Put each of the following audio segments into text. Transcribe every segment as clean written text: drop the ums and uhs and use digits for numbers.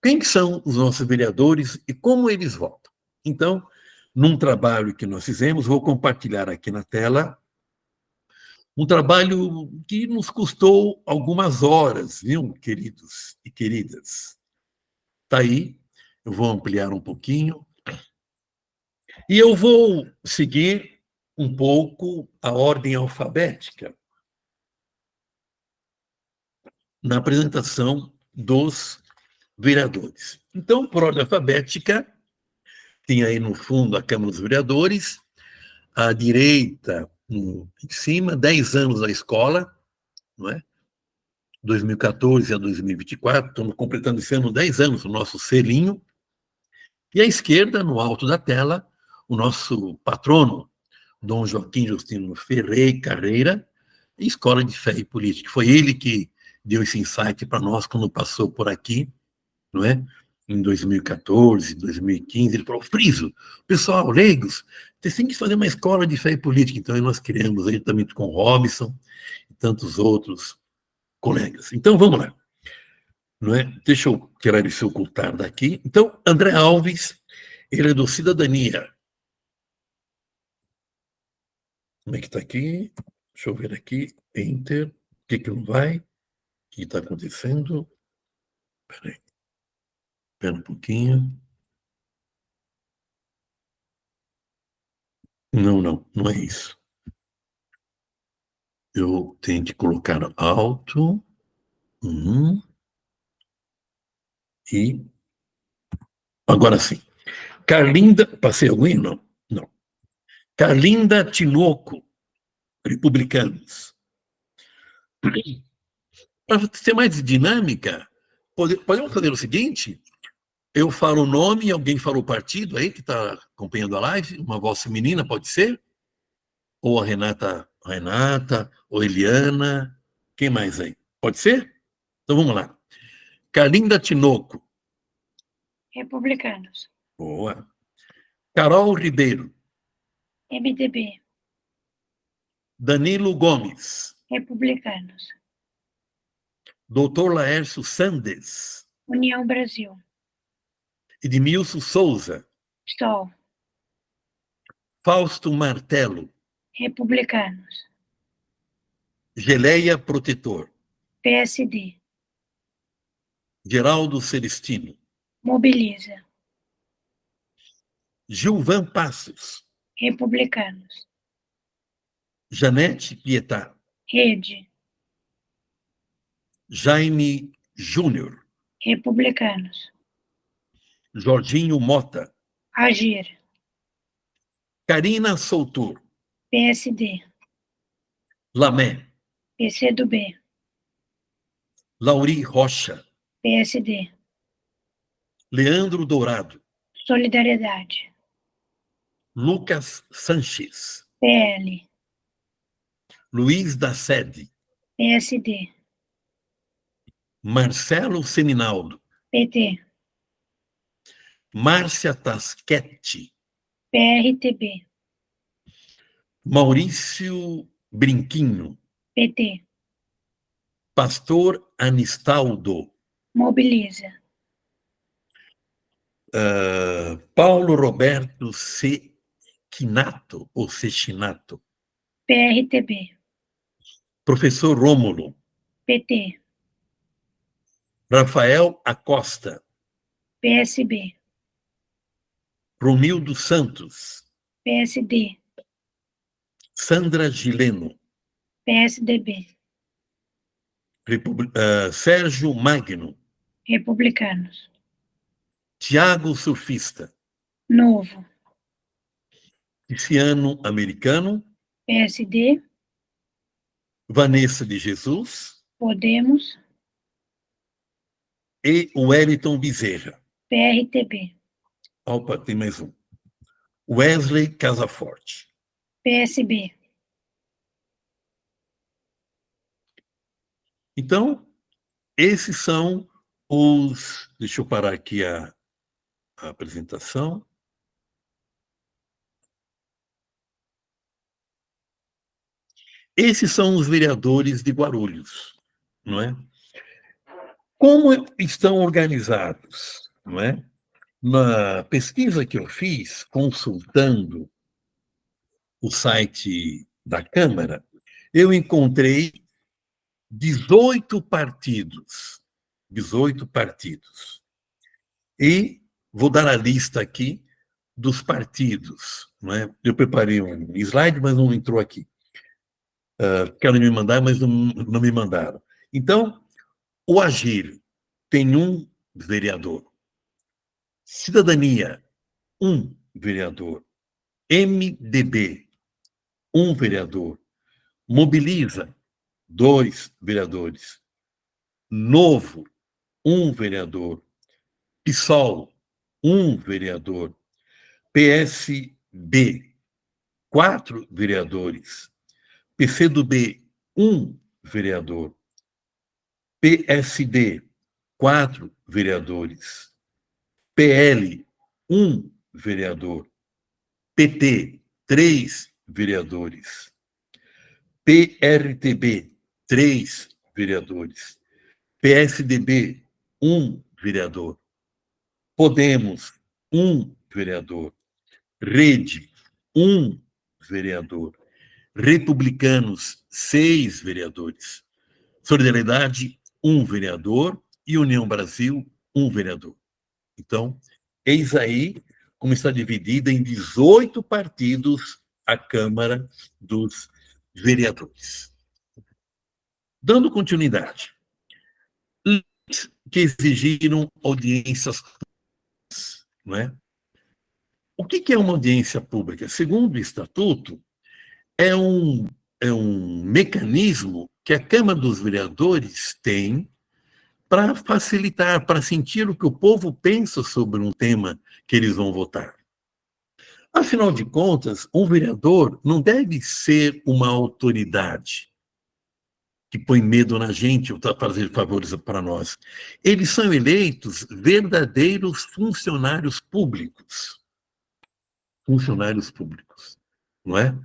quem são os nossos vereadores e como eles votam. Então, num trabalho que nós fizemos, vou compartilhar aqui na tela, um trabalho que nos custou algumas horas, viu, queridos e queridas? Está aí, eu vou ampliar um pouquinho, e eu vou seguir um pouco a ordem alfabética na apresentação dos vereadores. Então, por ordem alfabética, tem aí no fundo a Câmara dos Vereadores, à direita, em cima, 10 anos na escola, não é? 2014 a 2024, estamos completando esse ano 10 anos, o nosso selinho. E à esquerda, no alto da tela, o nosso patrono, Dom Joaquim Justino Ferreira Carreira, Escola de Fé e Política. Foi ele que deu esse insight para nós quando passou por aqui, não é? Em 2014, 2015, ele falou: Friso, pessoal, leigos, vocês têm que fazer uma escola de fé e política. Então, nós criamos aí também com o Robson e tantos outros colegas. Então, vamos lá. Não é? Deixa eu tirar esse ocultar daqui. Então, André Alves, ele é do Cidadania. Como é que está aqui? Deixa eu ver aqui. Enter. O que não vai? O que está acontecendo? Espera aí. Espera um pouquinho. Não é isso. Eu tenho que colocar alto. E agora sim. Carlinda. Passei alguém? Não. Não. Carlinda Tinoco, Republicanos. Para ser mais dinâmica, podemos fazer o seguinte: eu falo o nome e alguém fala o partido aí que está acompanhando a live, uma voz feminina, pode ser? Ou a Renata, ou Eliana, quem mais aí? Pode ser? Então vamos lá. Carlinda Tinoco. Republicanos. Boa. Carol Ribeiro. MDB. Danilo Gomes. Republicanos. Doutor Laércio Sandes. União Brasil. Edmilson Souza. Sol. Fausto Martelo. Republicanos. Geleia Protetor. PSD. Geraldo Celestino. Mobiliza. Gilvan Passos. Republicanos. Janete Pietá. Rede. Jaime Júnior. Republicanos. Jorginho Mota. Agir. Karina Soutor. PSD. Lamé. PCdoB. Lauri Rocha. PSD. Leandro Dourado. Solidariedade. Lucas Sanches. PL. Luiz da Sede. PSD. Marcelo Seminaldo. PT. Márcia Tasquete. PRTB. Maurício Brinquinho. PT. Pastor Anistaldo. Mobiliza. Paulo Roberto Sequinato, ou Sechinato. PRTB. Professor Rômulo. PT. Rafael Acosta. PSB. Romildo Santos. PSD. Sandra Gileno. PSDB. Sérgio Magno. Republicanos. Tiago Surfista. Novo. Cristiano Americano. PSD. Vanessa de Jesus. Podemos. E Wellington Bezerra. PRTB. Opa, tem mais um. Wesley Casaforte. PSB. Então, esses são os... Deixa eu parar aqui a apresentação. Esses são os vereadores de Guarulhos, não é? Como estão organizados, não é? Na pesquisa que eu fiz, consultando o site da Câmara, eu encontrei 18 partidos. 18 partidos. E vou dar a lista aqui dos partidos. Não é? Eu preparei um slide, mas não entrou aqui. Quero me mandar, mas não me mandaram. Então, o Agir tem um vereador. Cidadania, um vereador. MDB, um vereador. Mobiliza, 2 vereadores. Novo, um vereador. PSOL, um vereador. PSB, 4 vereadores. PCdoB, um vereador. PSD, 4 vereadores. PL, um vereador. PT, 3 vereadores. PRTB, 3 vereadores. PSDB, um vereador. Podemos, um vereador. Rede, um vereador. Republicanos, 6 vereadores. Solidariedade, um vereador. E União Brasil, um vereador. Então, eis aí como está dividida em 18 partidos a Câmara dos Vereadores. Dando continuidade, que exigiram audiências públicas, não é? O que é uma audiência pública? Segundo o Estatuto, é um mecanismo que a Câmara dos Vereadores tem para facilitar, para sentir o que o povo pensa sobre um tema que eles vão votar. Afinal de contas, um vereador não deve ser uma autoridade que põe medo na gente ou está fazendo favores para nós. Eles são eleitos verdadeiros funcionários públicos. Funcionários públicos, não é?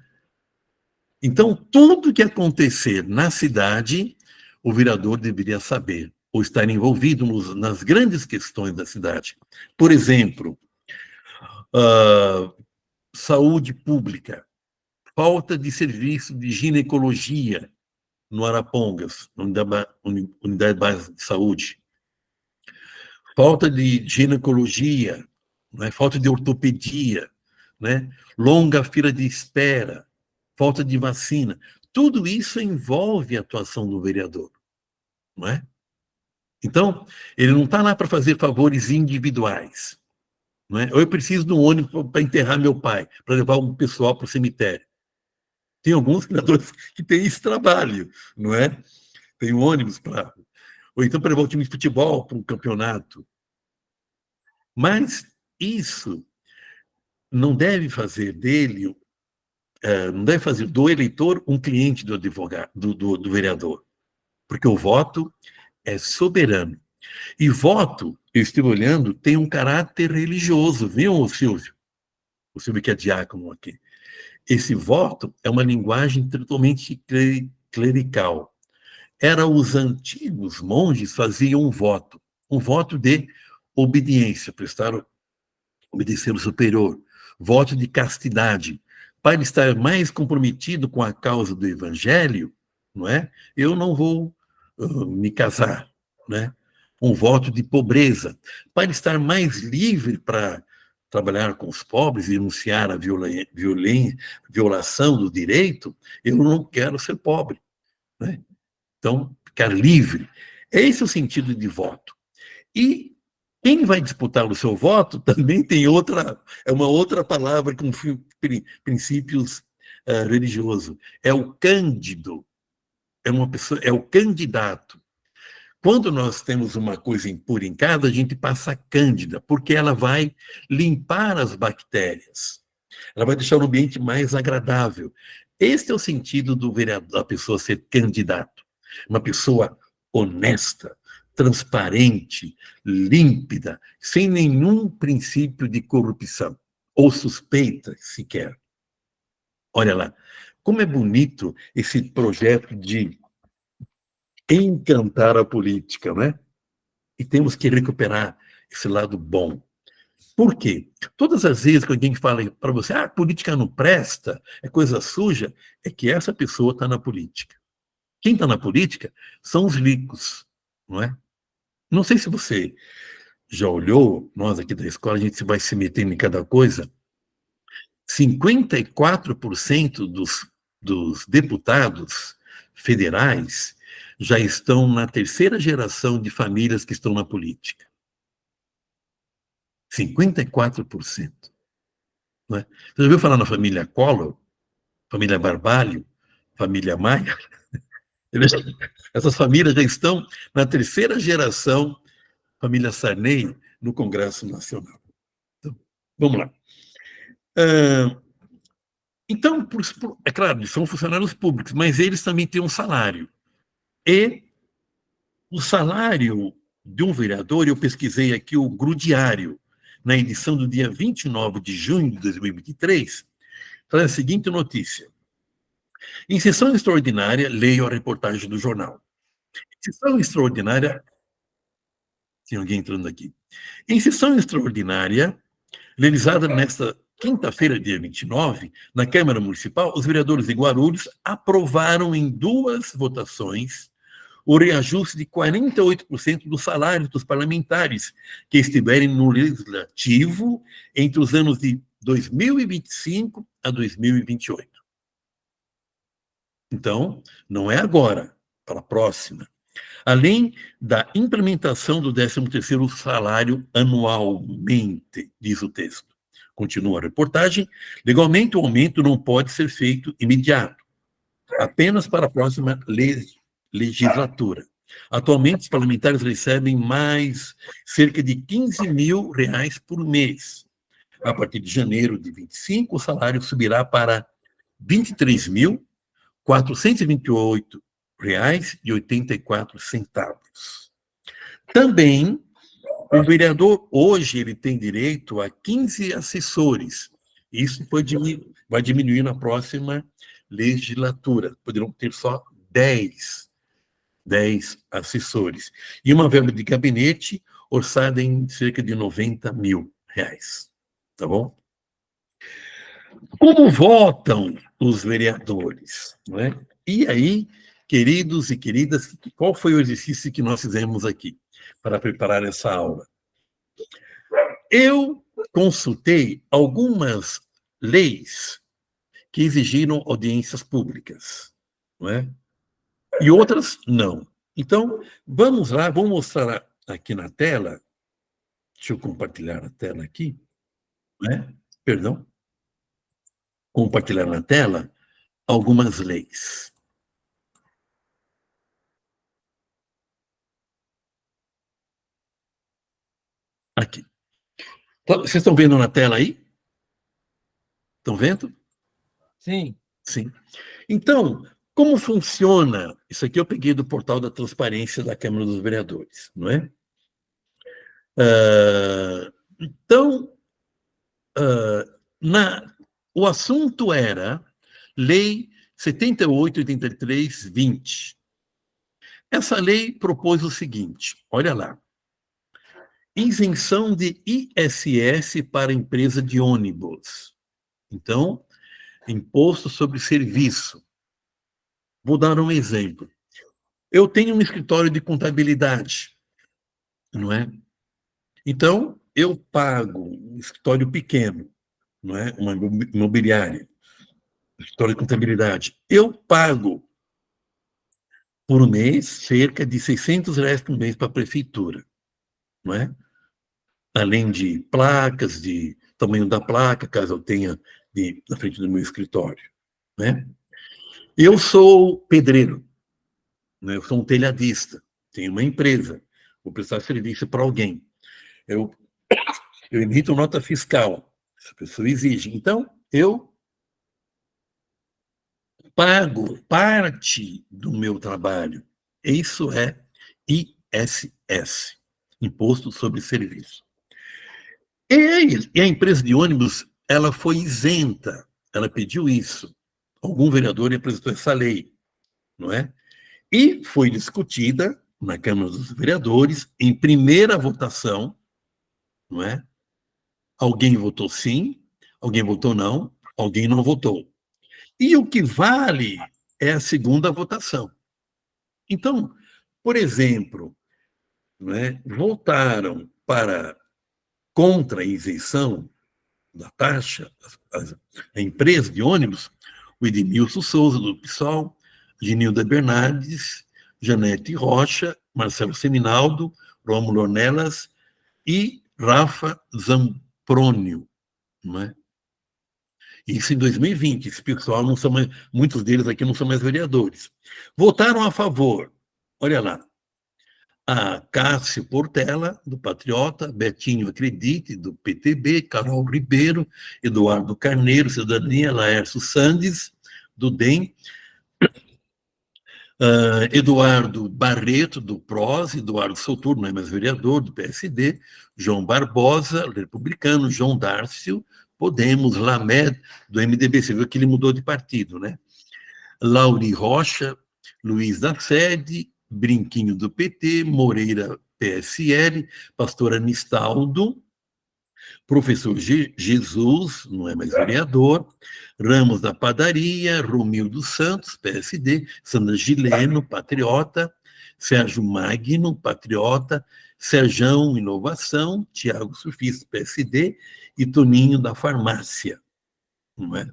Então, tudo que acontecer na cidade, o vereador deveria saber, ou estar envolvido nas grandes questões da cidade. Por exemplo, saúde pública, falta de serviço de ginecologia no Arapongas, unidade básica de saúde, falta de ginecologia, né? Falta de ortopedia, né? Longa fila de espera, falta de vacina. Tudo isso envolve a atuação do vereador, não é? Então, ele não está lá para fazer favores individuais, não é? Ou eu preciso de um ônibus para enterrar meu pai, para levar o pessoal para o cemitério. Tem alguns vereadores que têm esse trabalho, não é? Tem um ônibus para... Ou então para levar o time de futebol para um campeonato. Mas isso não deve fazer dele, não deve fazer do eleitor um cliente do advogado, do vereador, porque o voto é soberano. E voto, eu estive olhando, tem um caráter religioso, viu, Silvio? O Silvio que é diácono aqui. Esse voto é uma linguagem totalmente clerical. Os antigos monges faziam um voto de obediência, obedecer ao superior, voto de castidade, para estar mais comprometido com a causa do evangelho, não é? Eu não vou me casar, né? Um voto de pobreza, para estar mais livre para trabalhar com os pobres e denunciar a violação do direito, eu não quero ser pobre, né? Então, ficar livre. Esse é o sentido de voto. E quem vai disputar o seu voto também tem uma outra palavra com princípios religiosos. É o cândido, é o candidato. Quando nós temos uma coisa impura em casa, a gente passa a cândida, porque ela vai limpar as bactérias. Ela vai deixar o ambiente mais agradável. Este é o sentido do vereador, da pessoa ser candidato. Uma pessoa honesta, transparente, límpida, sem nenhum princípio de corrupção, ou suspeita sequer. Olha lá, como é bonito esse projeto de encantar a política, não é? e temos que recuperar esse lado bom. Por quê? Todas as vezes que alguém fala para você, a política não presta, é coisa suja, é que essa pessoa está na política. Quem está na política são os ricos, não é? Não sei se você já olhou, nós aqui da escola, a gente vai se metendo em cada coisa. 54% dos deputados federais já estão na terceira geração de famílias que estão na política. 54%. Não é? Você já ouviu falar na família Collor, família Barbalho, família Maia? Essas famílias já estão na terceira geração, família Sarney, no Congresso Nacional. Então, vamos lá. Então, é claro, eles são funcionários públicos, mas eles também têm um salário. E o salário de um vereador, eu pesquisei aqui o Grudiário, na edição do dia 29 de junho de 2023, traz a seguinte notícia. Em sessão extraordinária, leio a reportagem do jornal. Em sessão extraordinária... Tem alguém entrando aqui. Em sessão extraordinária, realizada nesta quinta-feira, dia 29, na Câmara Municipal, os vereadores de Guarulhos aprovaram em 2 votações o reajuste de 48% do salário dos parlamentares que estiverem no Legislativo entre os anos de 2025 a 2028. Então, não é agora, para a próxima. Além da implementação do 13º salário anualmente, diz o texto. Continua a reportagem. Legalmente, o aumento não pode ser feito imediato, apenas para a próxima legislatura. Atualmente, os parlamentares recebem cerca de R$15 mil por mês. A partir de janeiro de 25, o salário subirá para R$23.428,84. Também, o vereador, hoje, ele tem direito a 15 assessores. Isso vai diminuir na próxima legislatura. Poderão ter só 10 assessores. E uma verba de gabinete orçada em cerca de R$90 mil. Tá bom? Como votam os vereadores? Não é? E aí, queridos e queridas, qual foi o exercício que nós fizemos aqui para preparar essa aula? Eu consultei algumas leis que exigiram audiências públicas, não é? E outras não. Então, vamos lá, vou mostrar aqui na tela. Deixa eu compartilhar a tela aqui. Né? Perdão. Compartilhar na tela algumas leis. Aqui. Então, vocês estão vendo na tela aí? Estão vendo? Sim. Sim. Então, como funciona? Isso aqui eu peguei do portal da transparência da Câmara dos Vereadores, não é? Então, o assunto era Lei 78.83/20. Essa lei propôs o seguinte, olha lá, isenção de ISS para empresa de ônibus. Então, imposto sobre serviço. Vou dar um exemplo. Eu tenho um escritório de contabilidade, não é? Então, eu pago um escritório pequeno, não é? Uma imobiliária, escritório de contabilidade. Eu pago por mês cerca de R$600 por mês para a prefeitura, não é? Além de placas, de tamanho da placa, caso eu tenha na frente do meu escritório, né? Eu sou pedreiro, né? Eu sou um telhadista, tenho uma empresa, vou prestar serviço para alguém. Eu emito nota fiscal, essa pessoa exige. Então, eu pago parte do meu trabalho. Isso é ISS, Imposto sobre Serviço. E a empresa de ônibus, ela foi isenta, ela pediu isso. Algum vereador apresentou essa lei, não é? E foi discutida, na Câmara dos Vereadores, em primeira votação, não é? Alguém votou sim, alguém votou não, alguém não votou. E o que vale é a segunda votação. Então, por exemplo, não é? Votaram contra a isenção da taxa, a empresa de ônibus, o Edmilson Souza, do PSOL, Genilda Bernardes, Janete Rocha, Marcelo Seminaldo, Rômulo Ornelas e Rafa Zamprônio. Não é? Isso em 2020. Esse pessoal não são mais, muitos deles aqui não são mais vereadores. Votaram a favor, olha lá, a Cássio Portela, do Patriota, Betinho Acredite, do PTB, Carol Ribeiro, Eduardo Carneiro, Cidadania, Laércio Sandes, do DEM, Eduardo Barreto, do PROS, Eduardo Souturno, não é mais vereador, do PSD, João Barbosa, republicano, João Dárcio, Podemos, Lamed, do MDB, você viu que ele mudou de partido, né? Lauri Rocha, Luiz da Sede, Brinquinho do PT, Moreira PSL, pastor Anistaldo, professor Jesus, não é mais vereador, Ramos da Padaria, Romildo Santos, PSD, Sandra Gileno, Patriota, Sérgio Magno, Patriota, Serjão, Inovação, Tiago Surfista, PSD, e Toninho da Farmácia. Não é?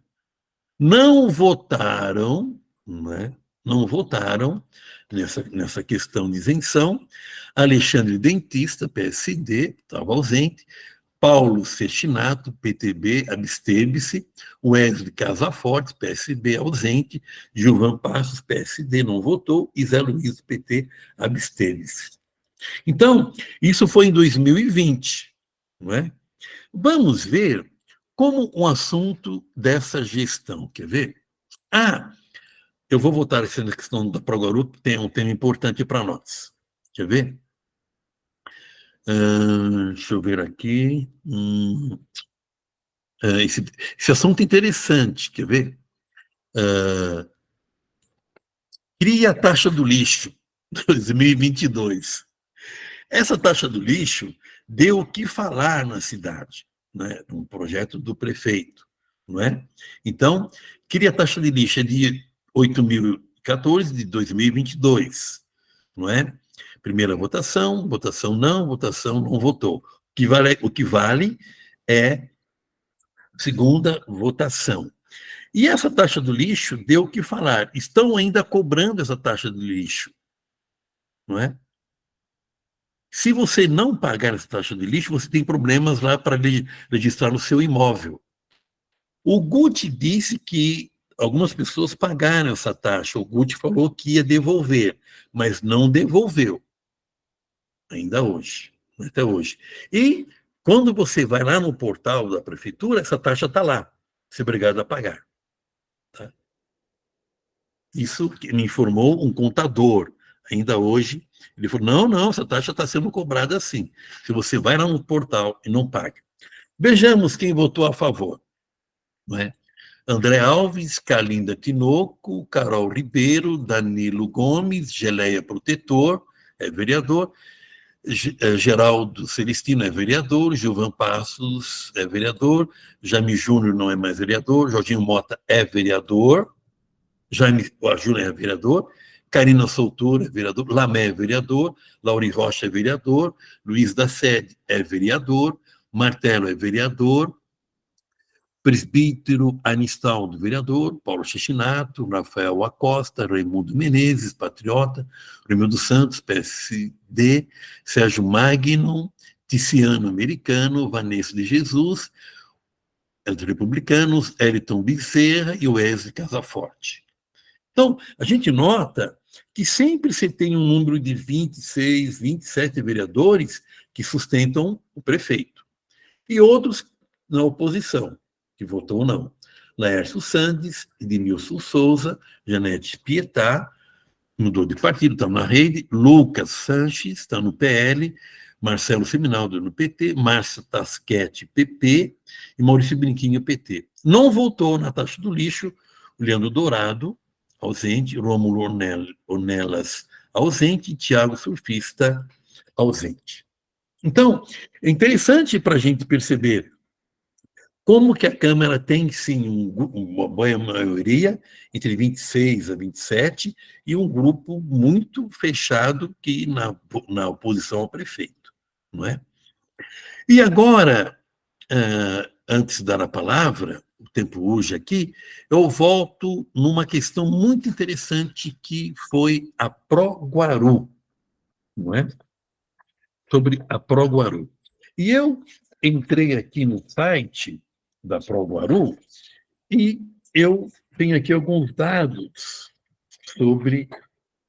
Não votaram, não é? Não votaram nessa questão de isenção, Alexandre Dentista, PSD, estava ausente, Paulo Sestinato, PTB, absteve-se, Wesley Casaforte, PSB, ausente, Gilvan Passos, PSD, não votou, e Zé Luiz, PT, absteve-se. Então, isso foi em 2020, não é? Vamos ver como um assunto dessa gestão, quer ver? Eu vou voltar a essa questão da Progarup, tem um tema importante para nós. Quer ver? Deixa eu ver aqui. Esse assunto é interessante, quer ver? Cria a taxa do lixo, 2022. Essa taxa do lixo deu o que falar na cidade, né? Um projeto do prefeito, não é? Então, cria a taxa de lixo é de 8.014 de 2022, não é? Primeira votação não votou. O que vale é segunda votação. E essa taxa do lixo deu o que falar. Estão ainda cobrando essa taxa do lixo, não é? Se você não pagar essa taxa de lixo, você tem problemas lá para registrar o seu imóvel. O Guti disse que algumas pessoas pagaram essa taxa. O Guti falou que ia devolver, mas não devolveu. Ainda hoje, até hoje. E quando você vai lá no portal da prefeitura, essa taxa está lá. Você é obrigado a pagar. Tá? Isso me informou um contador. Ainda hoje, ele falou, não, essa taxa está sendo cobrada assim. Se você vai lá no portal e não paga. Vejamos quem votou a favor. Não é? André Alves, Carlinda Tinoco, Carol Ribeiro, Danilo Gomes, Geleia Protetor, é vereador, Geraldo Celestino é vereador, Gilvan Passos é vereador, Jaime Júnior não é mais vereador, Jorginho Mota é vereador, Jaime Júnior é vereador, Karina Soutura é vereador, Lamé é vereador, Lauri Rocha é vereador, Luiz da Sede é vereador, Martelo é vereador, Presbítero Anistaldo, vereador, Paulo Chechinato, Rafael Acosta, Raimundo Menezes, Patriota, Raimundo Santos, PSD, Sérgio Magno, Ticiano Americano, Vanessa de Jesus, os republicanos, Eliton Bezerra e Wesley Casaforte. Então, a gente nota que sempre você tem um número de 26, 27 vereadores que sustentam o prefeito. E outros na oposição, que votou não. Laércio Sandes, Edmilson Souza, Janete Pietá, mudou de partido, está na rede, Lucas Sanches, está no PL, Marcelo Seminaldo no PT, Márcio Tasquete, PP, e Maurício Brinquinho, PT. Não votou na taxa do lixo, o Leandro Dourado, ausente, Rômulo Ornelas, ausente, Tiago Surfista, ausente. Então, é interessante para a gente perceber como que a Câmara tem, sim, uma boa maioria, entre 26 a 27, e um grupo muito fechado que na oposição ao prefeito, não é? E agora, antes de dar a palavra, o tempo urge aqui, eu volto numa questão muito interessante que foi a Proguaru, não é? Sobre a Proguaru. E eu entrei aqui no site da Proguaru e eu tenho aqui alguns dados sobre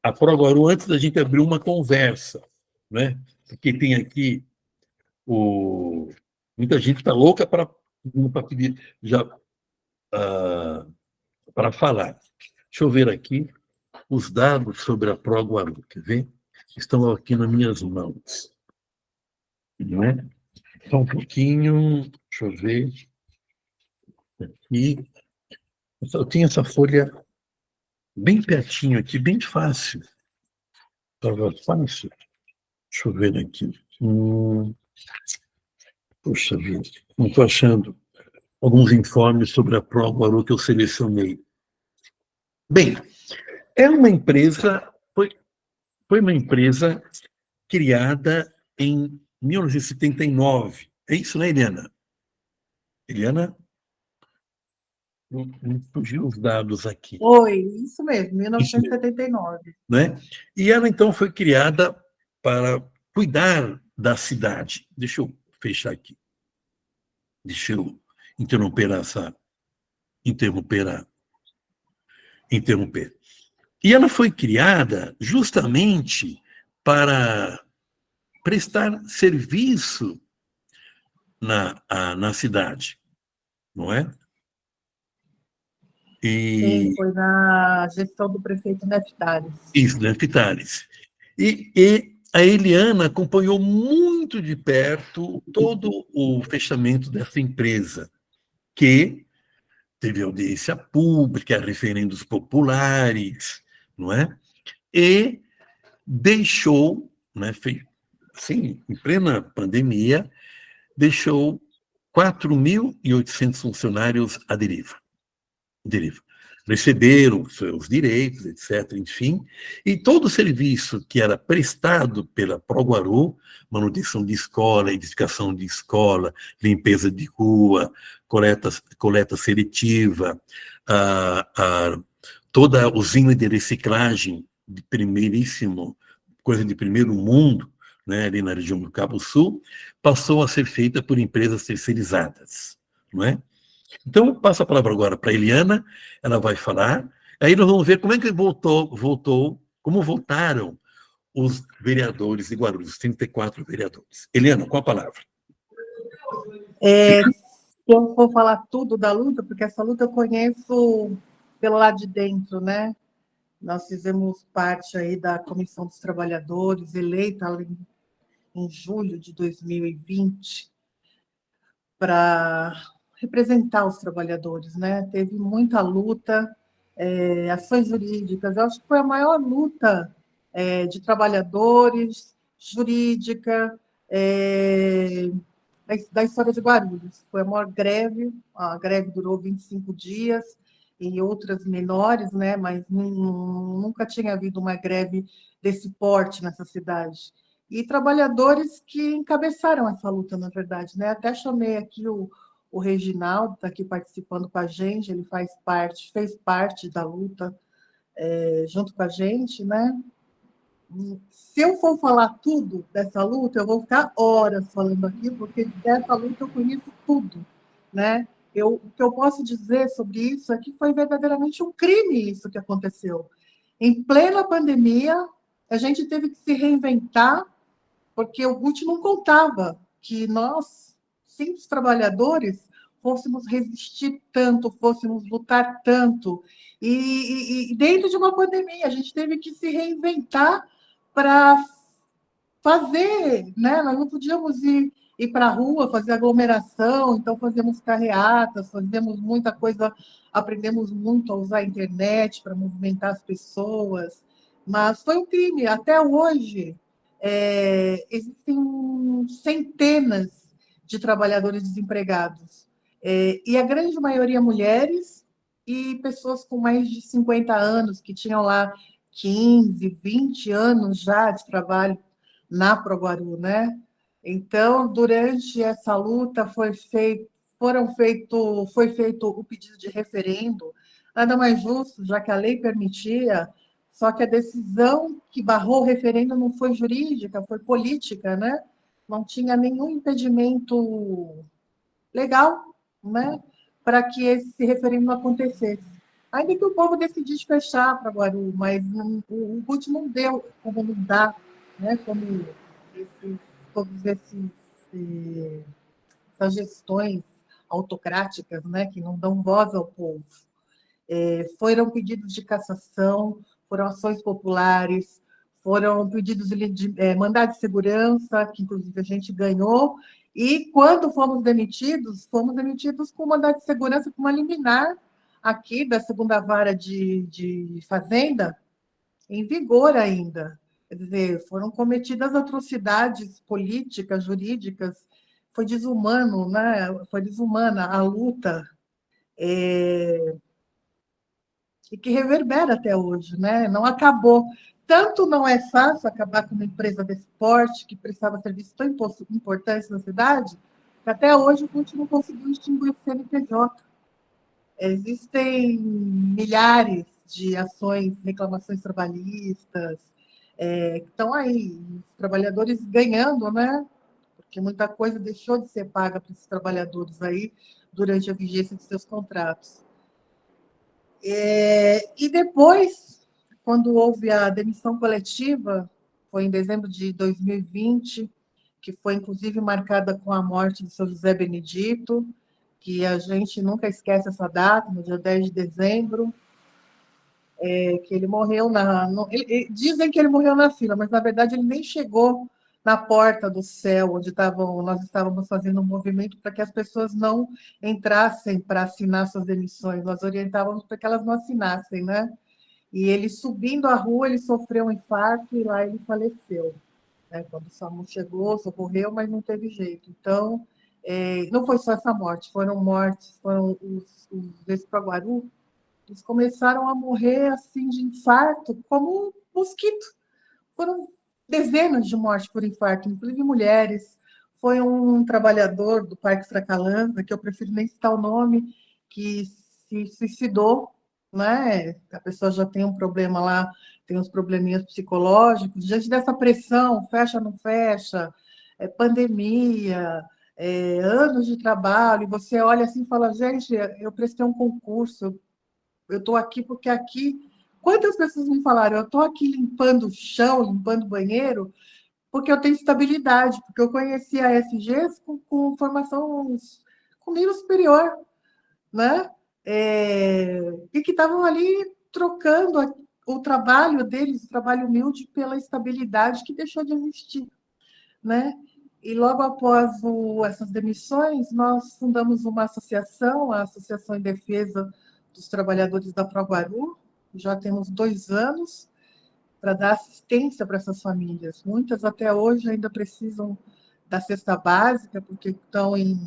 a Proguaru antes da gente abrir uma conversa, né? Porque tem aqui muita gente está louca para pedir já para falar. Deixa eu ver aqui os dados sobre a Proguaru, quer ver? Estão aqui nas minhas mãos, não é? Só um pouquinho, deixa eu ver. Aqui. Eu tenho essa folha bem pertinho aqui, bem fácil. Estava fácil. Deixa eu ver aqui. Poxa vida, não estou achando alguns informes sobre a Proguaru que eu selecionei. Bem, é uma empresa, foi uma empresa criada em 1979. É isso, né, Eliana? Eliana? Não fugiu os dados aqui. Foi, isso mesmo, 1979. Né? E ela, então, foi criada para cuidar da cidade. Deixa eu fechar aqui. Deixa eu interromper. E ela foi criada justamente para prestar serviço na cidade, não é? Sim, foi na gestão do prefeito Neftales. Isso, Neftales. E a Eliana acompanhou muito de perto todo o fechamento dessa empresa, que teve audiência pública, referendos populares, não é? E deixou, né, assim, em plena pandemia, deixou 4.800 funcionários à deriva. Receberam seus direitos, etc., enfim, e todo o serviço que era prestado pela Proguaru, manutenção de escola, edificação de escola, limpeza de rua, coleta seletiva, toda a usina de reciclagem de coisa de primeiro mundo, né, ali na região do Cabo Sul, passou a ser feita por empresas terceirizadas, não é? Então, eu passo a palavra agora para a Eliana, ela vai falar, aí nós vamos ver como é que como votaram os vereadores de Guarulhos, os 34 vereadores. Eliana, com a palavra. Se eu for falar tudo da luta, porque essa luta eu conheço pelo lado de dentro, né? Nós fizemos parte aí da Comissão dos Trabalhadores, eleita em julho de 2020, para representar os trabalhadores, né? Teve muita luta, ações jurídicas. Eu acho que foi a maior luta de trabalhadores, jurídica, da história de Guarulhos. Foi a maior greve, a greve durou 25 dias, e outras menores, né? Mas nunca tinha havido uma greve desse porte nessa cidade. E trabalhadores que encabeçaram essa luta, na verdade, né? Até chamei aqui o Reginaldo, está aqui participando com a gente, ele fez parte da luta junto com a gente, né? Se eu for falar tudo dessa luta, eu vou ficar horas falando aqui, porque dessa luta eu conheço tudo, né? O que eu posso dizer sobre isso é que foi verdadeiramente um crime isso que aconteceu. Em plena pandemia, a gente teve que se reinventar, porque o Guti não contava que nós, simples trabalhadores, fôssemos resistir tanto, fôssemos lutar tanto. E dentro de uma pandemia, a gente teve que se reinventar para fazer, né? Nós não podíamos ir para a rua, fazer aglomeração, então fazíamos carreatas, fazíamos muita coisa, aprendemos muito a usar a internet para movimentar as pessoas. Mas foi um crime. Até hoje, existem centenas de trabalhadores desempregados. E a grande maioria mulheres e pessoas com mais de 50 anos, que tinham lá 15, 20 anos já de trabalho na Proguaru, né? Então, durante essa luta foi feito o pedido de referendo, nada mais justo, já que a lei permitia, só que a decisão que barrou o referendo não foi jurídica, foi política, né? Não tinha nenhum impedimento legal, né, para que esse referendo não acontecesse. Ainda que o povo decidisse fechar para Guaru, mas o Guti não deu como não dá, né, como todos essas gestões autocráticas, né, que não dão voz ao povo. Foram pedidos de cassação, foram ações populares, foram pedidos de mandado de segurança, que inclusive a gente ganhou, e quando fomos demitidos com mandado de segurança, com uma liminar aqui da segunda vara de Fazenda, em vigor ainda. Quer dizer, foram cometidas atrocidades políticas, jurídicas, foi desumano, né? Foi desumana a luta, e que reverbera até hoje, né? Não acabou. Tanto não é fácil acabar com uma empresa desse porte, que prestava serviços tão importantes na cidade, que até hoje a gente não conseguiu extinguir o CNPJ. Existem milhares de ações, reclamações trabalhistas, que estão aí, os trabalhadores ganhando, né? Porque muita coisa deixou de ser paga para esses trabalhadores aí durante a vigência de seus contratos. E depois, quando houve a demissão coletiva, foi em dezembro de 2020, que foi inclusive marcada com a morte de São José Benedito, que a gente nunca esquece essa data, no dia 10 de dezembro, que ele morreu dizem que ele morreu na fila, mas na verdade ele nem chegou na porta do céu, onde nós estávamos fazendo um movimento para que as pessoas não entrassem para assinar suas demissões. Nós orientávamos para que elas não assinassem, né? E ele subindo a rua, ele sofreu um infarto e lá ele faleceu. Né? Quando o SAMU chegou, socorreu, mas não teve jeito. Então, não foi só essa morte, foram os ex-Proguaru, eles começaram a morrer assim de infarto, como um mosquito. Foram dezenas de mortes por infarto, inclusive mulheres. Foi um trabalhador do Parque Fracalanza, que eu prefiro nem citar o nome, que se suicidou, né? A pessoa já tem um problema lá, tem uns probleminhas psicológicos. Diante dessa pressão, fecha, não fecha, pandemia, anos de trabalho, e você olha assim e fala, gente, eu prestei um concurso, eu estou aqui porque aqui... Quantas pessoas me falaram, eu estou aqui limpando o chão, limpando o banheiro, porque eu tenho estabilidade, porque eu conheci a SGs com formação com nível superior, né? E que estavam ali trocando o trabalho deles, o trabalho humilde, pela estabilidade que deixou de existir, né? E logo após essas demissões, nós fundamos uma associação, a Associação em Defesa dos Trabalhadores da Proguaru, já temos 2 anos, para dar assistência para essas famílias. Muitas até hoje ainda precisam da cesta básica, porque estão em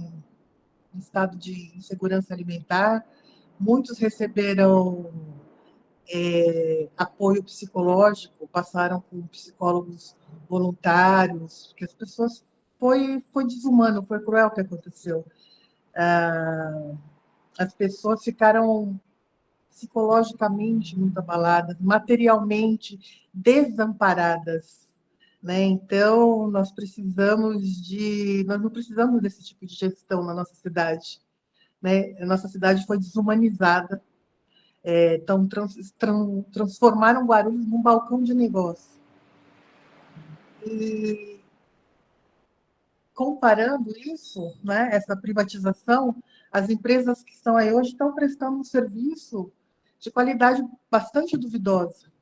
estado de insegurança alimentar. Muitos receberam apoio psicológico, passaram com psicólogos voluntários, porque as pessoas... Foi desumano, foi cruel o que aconteceu. As pessoas ficaram psicologicamente muito abaladas, materialmente desamparadas, né? Então, nós não precisamos desse tipo de gestão na nossa cidade, né? A nossa cidade foi desumanizada, então transformaram Guarulhos num balcão de negócio. E comparando isso, né, essa privatização, as empresas que estão aí hoje estão prestando um serviço de qualidade bastante duvidosa.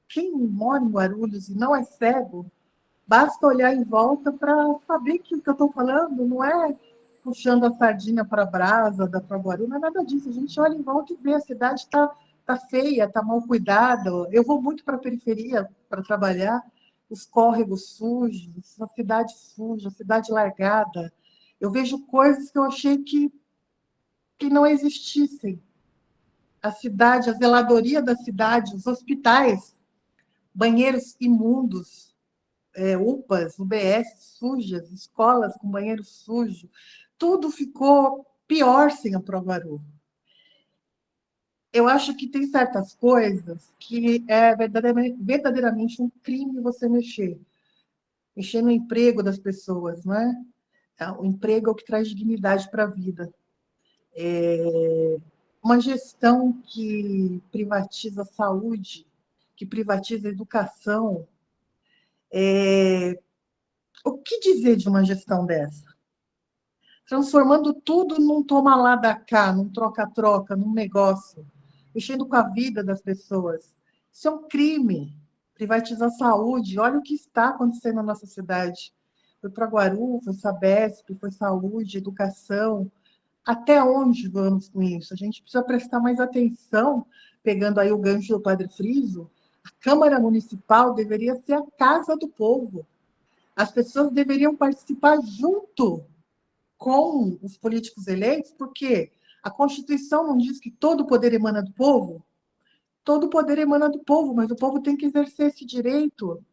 Quem mora em Guarulhos e não é cego, basta olhar em volta para saber que o que eu estou falando não é puxando a sardinha para a brasa da Proguaru, não é nada disso. A gente olha em volta e vê, a cidade está tá feia, tá mal cuidada. Eu vou muito para a periferia para trabalhar, os córregos sujos, a cidade suja, a cidade largada. Eu vejo coisas que eu achei que não existissem. A cidade, a zeladoria da cidade, os hospitais, banheiros imundos, UPAs, UBS sujas, escolas com banheiro sujo, tudo ficou pior sem a Provaru. Eu acho que tem certas coisas que é verdadeiramente um crime você mexer no emprego das pessoas, não é? O emprego é o que traz dignidade para a vida. Uma gestão que privatiza a saúde, que privatiza a educação, o que dizer de uma gestão dessa? Transformando tudo num toma lá da cá, num troca-troca, num negócio, mexendo com a vida das pessoas. Isso é um crime. Privatizar a saúde, olha o que está acontecendo na nossa cidade. Foi para Guaru, foi Sabesp, foi saúde, educação. Até onde vamos com isso? A gente precisa prestar mais atenção, pegando aí o gancho do Padre Friso. A Câmara Municipal deveria ser a casa do povo. As pessoas deveriam participar junto com os políticos eleitos, porque a Constituição não diz que todo o poder emana do povo? Todo o poder emana do povo, mas o povo tem que exercer esse direito,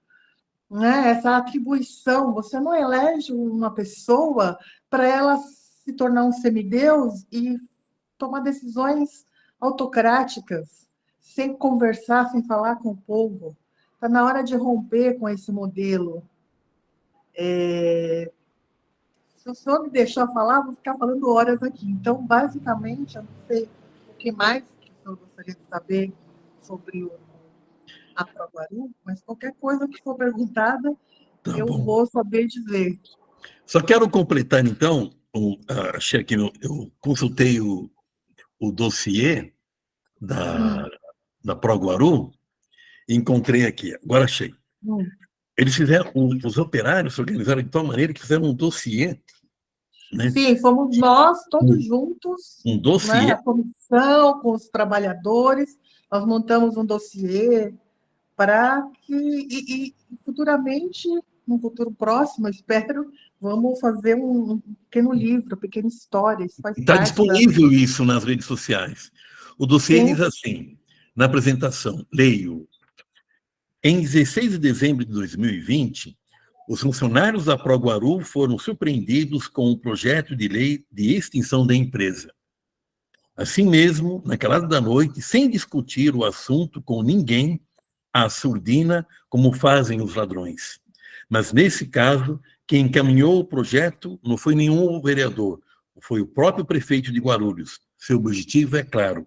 né? Essa atribuição. Você não elege uma pessoa para ela se tornar um semideus e tomar decisões autocráticas, sem conversar, sem falar com o povo. Está na hora de romper com esse modelo. Se o senhor me deixar falar, vou ficar falando horas aqui. Então, basicamente, eu não sei o que mais que o senhor gostaria de saber sobre a Provaru, mas qualquer coisa que for perguntada, Tá eu bom. vou saber dizer. Só quero completar, então, achei que eu consultei o dossiê da Proguaru e encontrei aqui. Agora achei. Eles fizeram, os operários se organizaram de tal maneira que fizeram um dossiê, né? Sim, fomos nós todos juntos, Um né? dossiê. A comissão, com os trabalhadores, nós montamos um dossiê para que, e futuramente, num futuro próximo, eu espero, vamos fazer um pequeno livro, pequena história, isso faz Está parte da... disponível isso nas redes sociais. O dossiê Sim. diz assim, na apresentação, leio: em 16 de dezembro de 2020, os funcionários da Proguaru foram surpreendidos com um projeto de lei de extinção da empresa. Assim mesmo, naquela hora da noite, sem discutir o assunto com ninguém, à surdina, como fazem os ladrões. Mas, nesse caso, quem encaminhou o projeto não foi nenhum vereador, foi o próprio prefeito de Guarulhos. Seu objetivo é claro: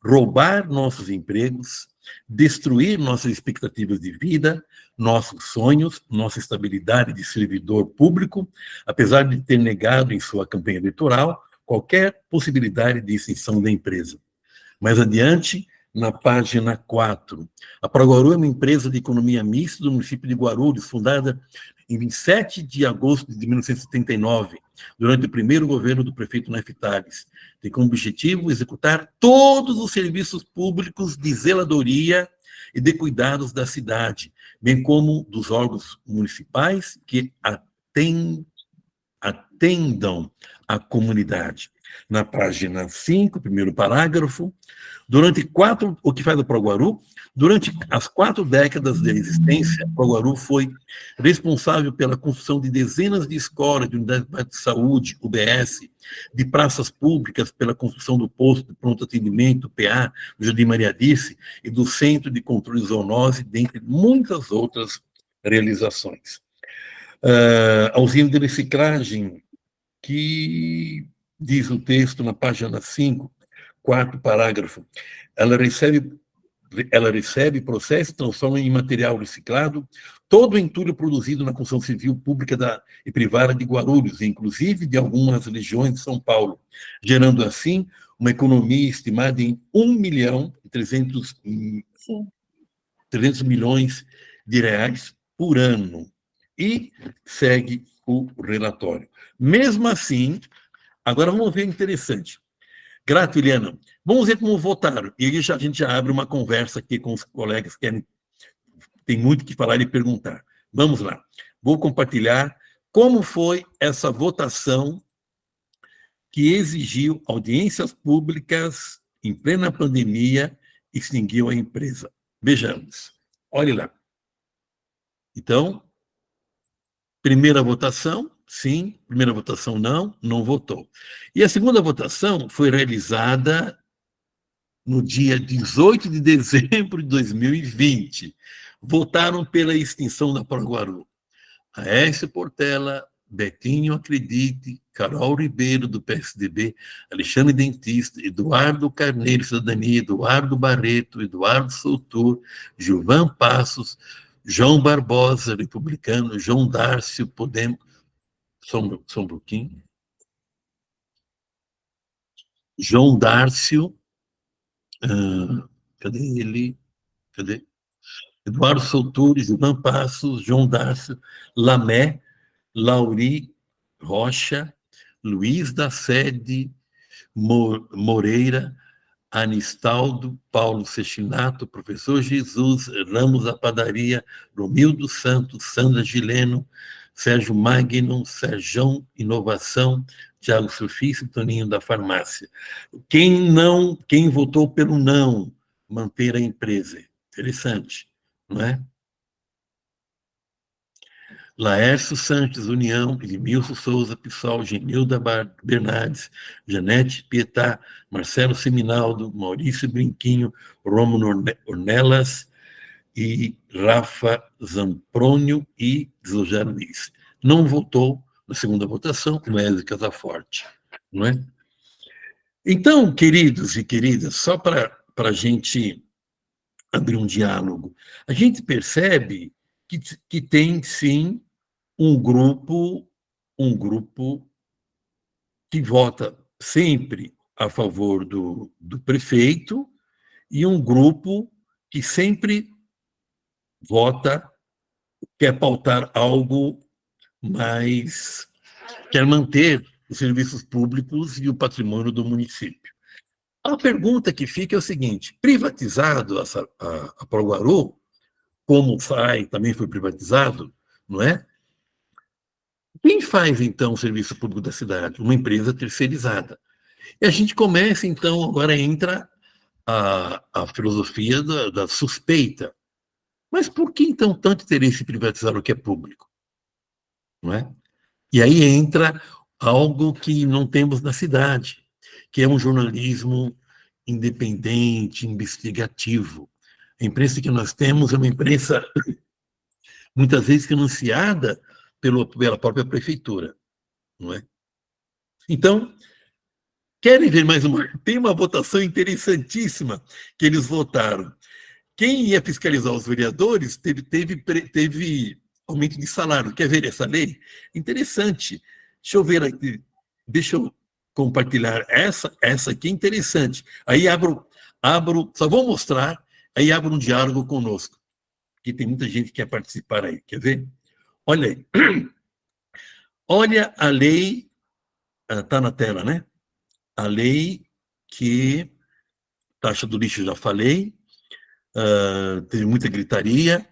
roubar nossos empregos, destruir nossas expectativas de vida, nossos sonhos, nossa estabilidade de servidor público, apesar de ter negado em sua campanha eleitoral qualquer possibilidade de extinção da empresa. Mais adiante, na página 4, a Proguaru é uma empresa de economia mista do município de Guarulhos, fundada em 27 de agosto de 1979, durante o primeiro governo do prefeito Nefe Tales. Tem como objetivo executar todos os serviços públicos de zeladoria e de cuidados da cidade, bem como dos órgãos municipais que atendam a comunidade. Na página 5, primeiro parágrafo, o que faz a Proguaru? Durante as 4 décadas de existência, a Proguaru foi responsável pela construção de dezenas de escolas, de unidades de saúde, UBS, de praças públicas, pela construção do posto de pronto atendimento, PA, do Jardim Maria Disse, e do Centro de Controle de Zoonose, dentre muitas outras realizações. A usina de reciclagem, que diz o texto na página 5, 4º parágrafo, ela recebe, processa e transforma em material reciclado todo o entulho produzido na construção civil pública e privada de Guarulhos, inclusive de algumas regiões de São Paulo, gerando assim uma economia estimada em 1.300 milhões de reais por ano. E segue o relatório. Mesmo assim, agora vamos ver interessante. Grato, Eliana. Vamos ver como votaram. E aí a gente já abre uma conversa aqui com os colegas que tem muito o que falar e perguntar. Vamos lá. Vou compartilhar como foi essa votação que exigiu audiências públicas em plena pandemia e extinguiu a empresa. Vejamos. Olhe lá. Então, primeira votação, sim. Primeira votação, não. Não votou. E a segunda votação foi realizada no dia 18 de dezembro de 2020. Votaram pela extinção da Paraguaru. Aécio Portela, Betinho Acredite, Carol Ribeiro, do PSDB, Alexandre Dentista, Eduardo Carneiro, Cidadania, Eduardo Barreto, Eduardo Soutur, Gilvan Passos, João Barbosa, republicano, João Dárcio, Podemos... Só um pouquinho. João Dárcio, cadê ele? Cadê? Eduardo Soutur, Gilvan Passos, João Dárcio, Lamé, Lauri Rocha, Luiz da Sede, Moreira, Anistaldo, Paulo Sechinato, Professor Jesus, Ramos da Padaria, Romildo Santos, Sandra Gileno, Sérgio Magno, Sérgio Inovação, Tiago Surfício, Toninho da Farmácia. Quem votou pelo não manter a empresa? Interessante, não é? Laércio Santos, União, Edmilson Souza, PSOL, Genilda Bernardes, Janete Pietá, Marcelo Seminaldo, Maurício Brinquinho, Romulo Ornelas e Rafa Zamprônio e José Luiz. Não votou na segunda votação o Hélio Casaforte, não é? Então, queridos e queridas, só para a gente abrir um diálogo, a gente percebe que tem, sim, um grupo que vota sempre a favor do prefeito e um grupo que sempre vota, quer pautar algo mais, quer manter os serviços públicos e o patrimônio do município. A pergunta que fica é o seguinte: privatizado a Proguaru, como o FAI também foi privatizado, não é? Quem faz, então, o serviço público da cidade? Uma empresa terceirizada. E a gente começa, então, agora entra a filosofia da suspeita. Mas por que, então, tanto interesse em privatizar o que é público? Não é? E aí entra algo que não temos na cidade, que é um jornalismo independente, investigativo. A imprensa que nós temos é uma imprensa, muitas vezes, financiada pela própria prefeitura. Não é? Então, querem ver mais uma? Tem uma votação interessantíssima que eles votaram. Quem ia fiscalizar os vereadores teve aumento de salário. Quer ver essa lei? Interessante. Deixa eu ver aqui. Deixa eu compartilhar. Essa aqui é interessante. Aí abro, só vou mostrar, aí abro um diálogo conosco, porque tem muita gente que quer participar aí. Quer ver? Olha aí. Olha a lei, está na tela, né? A lei que taxa do lixo, já falei, teve muita gritaria.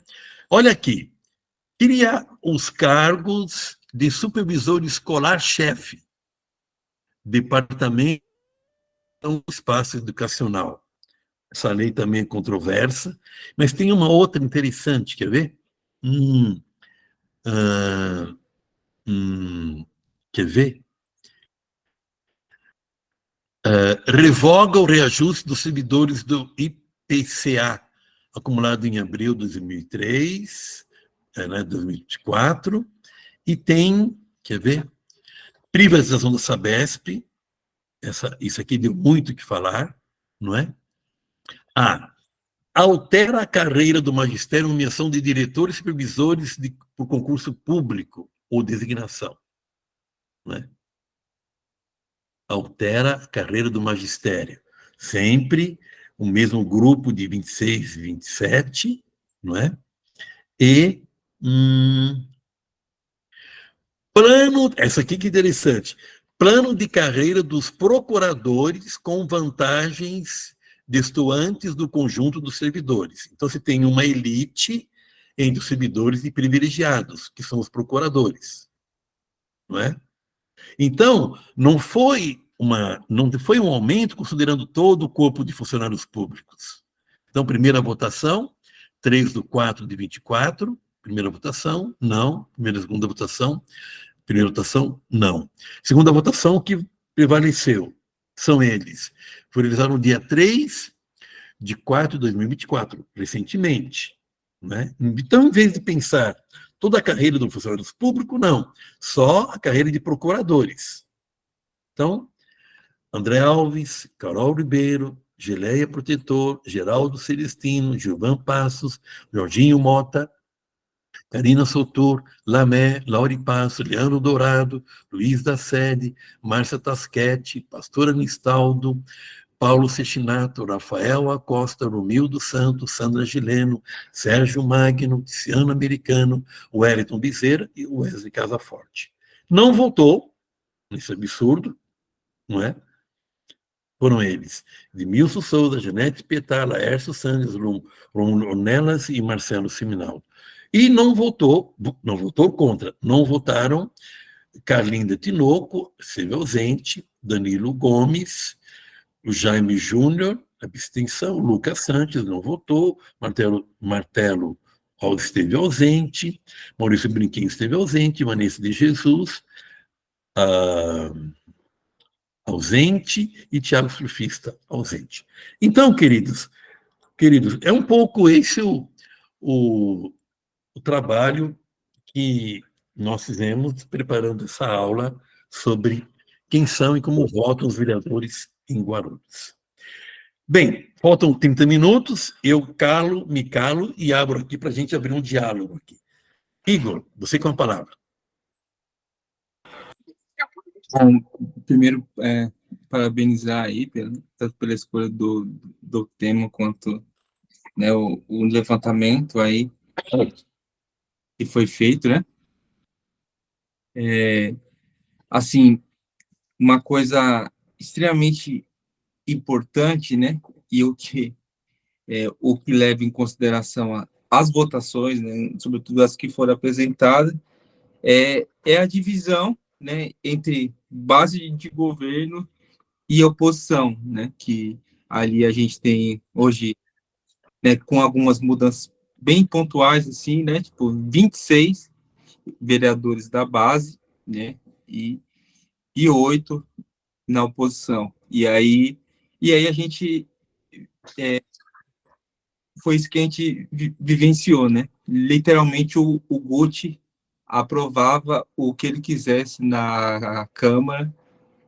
Olha aqui, cria os cargos de supervisor escolar-chefe, departamento do espaço educacional. Essa lei também é controversa, mas tem uma outra interessante, quer ver? Quer ver? Revoga o reajuste dos servidores do IPCA, acumulado em abril de 2003, 2024, e tem, quer ver? Privatização da Sabesp, isso aqui deu muito o que falar, não é? Altera a carreira do magistério, nomeação de diretores e supervisores por concurso público ou designação, não é? Altera a carreira do magistério. Sempre o mesmo grupo de 26 e 27, não é? E plano, essa aqui que é interessante, plano de carreira dos procuradores com vantagens destoantes do conjunto dos servidores. Então, você tem uma elite entre os servidores e privilegiados, que são os procuradores. Não é? Então, não foi um aumento considerando todo o corpo de funcionários públicos. Então, primeira votação, 3/4/24, primeira votação, não. Segunda votação, primeira votação, não. Segunda votação, o que prevaleceu são eles. Foi realizado no dia 3/4/2024, recentemente. Né? Então, em vez de pensar toda a carreira do funcionário público, não. Só a carreira de procuradores. Então, André Alves, Carol Ribeiro, Geleia Protetor, Geraldo Celestino, Gilvan Passos, Jorginho Mota, Karina Sotor, Lamé, Lauri Passo, Leandro Dourado, Luiz da Sede, Márcia Tasquete, Pastor Anistaldo, Paulo Sechinato, Rafael Acosta, Romildo Santos, Sandra Gileno, Sérgio Magno, Tiziano Americano, Wellington Bezerra e Wesley Casaforte. Não votou, isso é absurdo, não é? Foram eles, Edmilson Souza, Janete Petar, Laércio Santos, Ronelas e Marcelo Siminaldo. E não votou contra, não votaram Carlinda Tinoco, esteve ausente, Danilo Gomes, o Jaime Júnior, abstenção, Lucas Santos não votou, Martelo Hall esteve ausente, Maurício Brinquinho esteve ausente, Vanessa de Jesus, ausente, e Tiago Surfista ausente. Então, queridos, é um pouco esse o trabalho que nós fizemos preparando essa aula sobre quem são e como votam os vereadores em Guarulhos. Bem, faltam 30 minutos, eu me calo e abro aqui para a gente abrir um diálogo aqui. Igor, você com a palavra. Bom, primeiro, parabenizar aí, tanto pela escolha do tema, quanto, né, o levantamento aí que foi feito, né? Assim, uma coisa extremamente importante, né? E o que leva em consideração as votações, né, sobretudo as que foram apresentadas, é a divisão, né, entre base de governo e oposição, né, que ali a gente tem hoje, né, com algumas mudanças bem pontuais, assim, né, tipo 26 vereadores da base, né, e 8 na oposição. E aí a gente foi isso que a gente vivenciou, né? Literalmente o Guti aprovava o que ele quisesse na Câmara,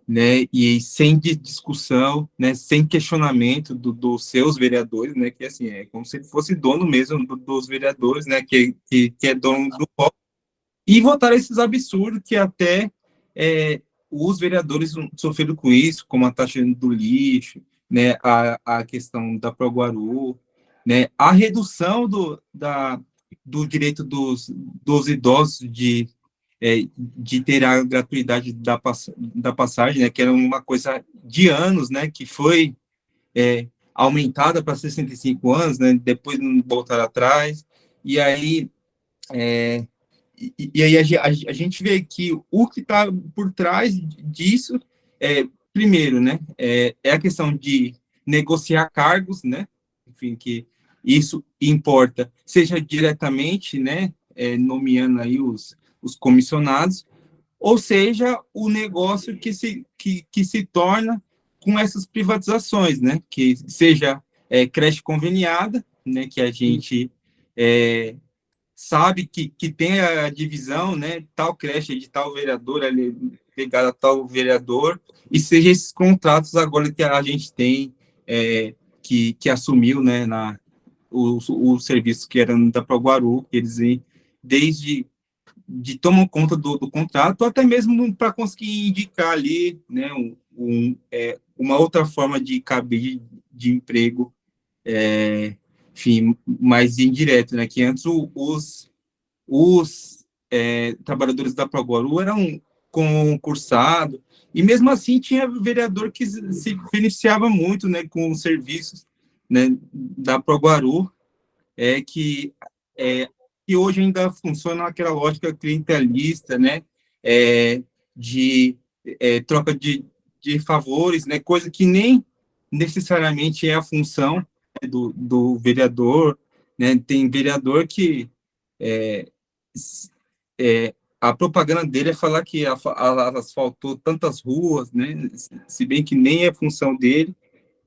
né? E sem discussão, né? Sem questionamento dos seus vereadores, né? Que assim é como se ele fosse dono mesmo dos vereadores, né? Que é dono do voto, e votar esses absurdos que até os vereadores sofreram com isso, como a taxa do lixo, né? A questão da Proguaru, né, a redução do direito dos idosos de ter a gratuidade da passagem, né, que era uma coisa de anos, né, que foi aumentada para 65 anos, né, depois não voltaram atrás, e aí a gente vê que o que está por trás disso primeiro, né, é a questão de negociar cargos, né, enfim, que isso importa, seja diretamente, né, nomeando aí os comissionados, ou seja, o negócio que se torna com essas privatizações, né, que seja creche conveniada, né, que a gente sabe que tem a divisão, né, tal creche é de tal vereador, ligada a tal vereador, e seja esses contratos agora que a gente tem, que assumiu, né, o serviço que era da Proguaru, que eles desde tomam conta do contrato, até mesmo para conseguir indicar ali, né, uma outra forma de cabide de emprego, enfim, mais indireto, né, que antes os trabalhadores da Proguaru eram concursado, e mesmo assim tinha vereador que se beneficiava muito, né, com os serviços, né, da Proguaru, que hoje ainda funciona naquela lógica clientelista, né, de troca de favores, né, coisa que nem necessariamente é a função, né, do vereador, né, tem vereador que a propaganda dele é falar que asfaltou tantas ruas, né, se bem que nem é função dele,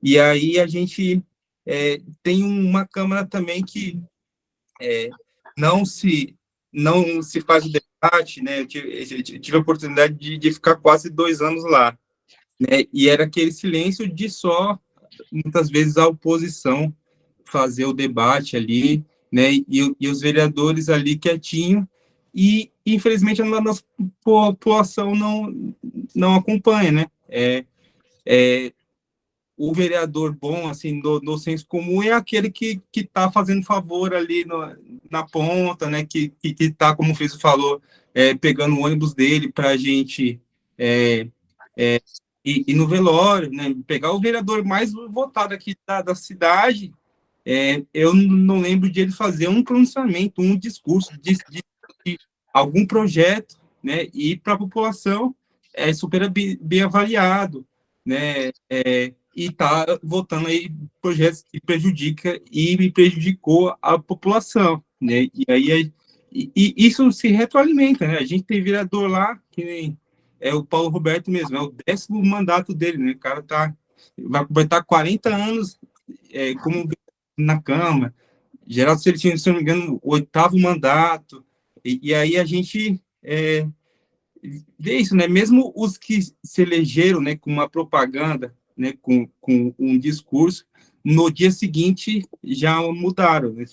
e aí a gente tem uma Câmara também que não se não se faz o debate, né? Eu tive a oportunidade de ficar quase 2 anos lá, né? E era aquele silêncio de só, muitas vezes, a oposição fazer o debate ali, né? E os vereadores ali quietinho, e infelizmente a nossa população não acompanha, né? O vereador bom, assim, no senso comum, é aquele que está fazendo favor ali na ponta, né, que está, como o Friso falou, pegando o ônibus dele para a gente ir no velório, né, pegar o vereador mais votado aqui da cidade. Eu não lembro de ele fazer um pronunciamento, um discurso de algum projeto, né, e para a população é super bem avaliado, né, e está votando aí projetos que prejudica e me prejudicou a população, né, e aí e isso se retroalimenta, né, a gente tem vereador lá, que nem o Paulo Roberto mesmo, é o 10º mandato dele, né, o cara vai completar 40 anos como na Câmara. Geraldo Celestino, se não me engano, o 8º mandato, e aí a gente vê isso, né? Mesmo os que se elegeram, né, com uma propaganda, né, com um discurso, no dia seguinte já mudaram, né?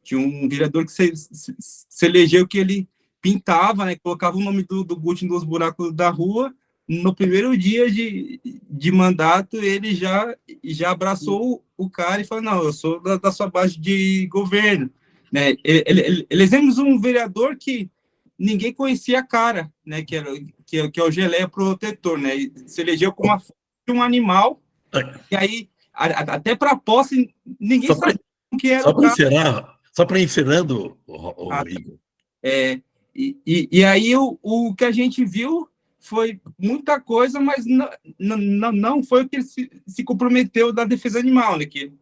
Tinha um vereador que se elegeu que ele pintava, né, colocava o nome do Guti nos buracos da rua. No primeiro dia de mandato, ele já abraçou o cara e falou: não, eu sou da sua base de governo, né? Elegemos um vereador que ninguém conhecia a cara, né? Que é o Geleia Protetor, né? Se elegeu com uma foto de um animal, e aí, até para a posse, ninguém sabia que era o cara. Só para encerrando, Igor. E aí o que a gente viu foi muita coisa, mas não foi o que ele se comprometeu da defesa animal, né? Que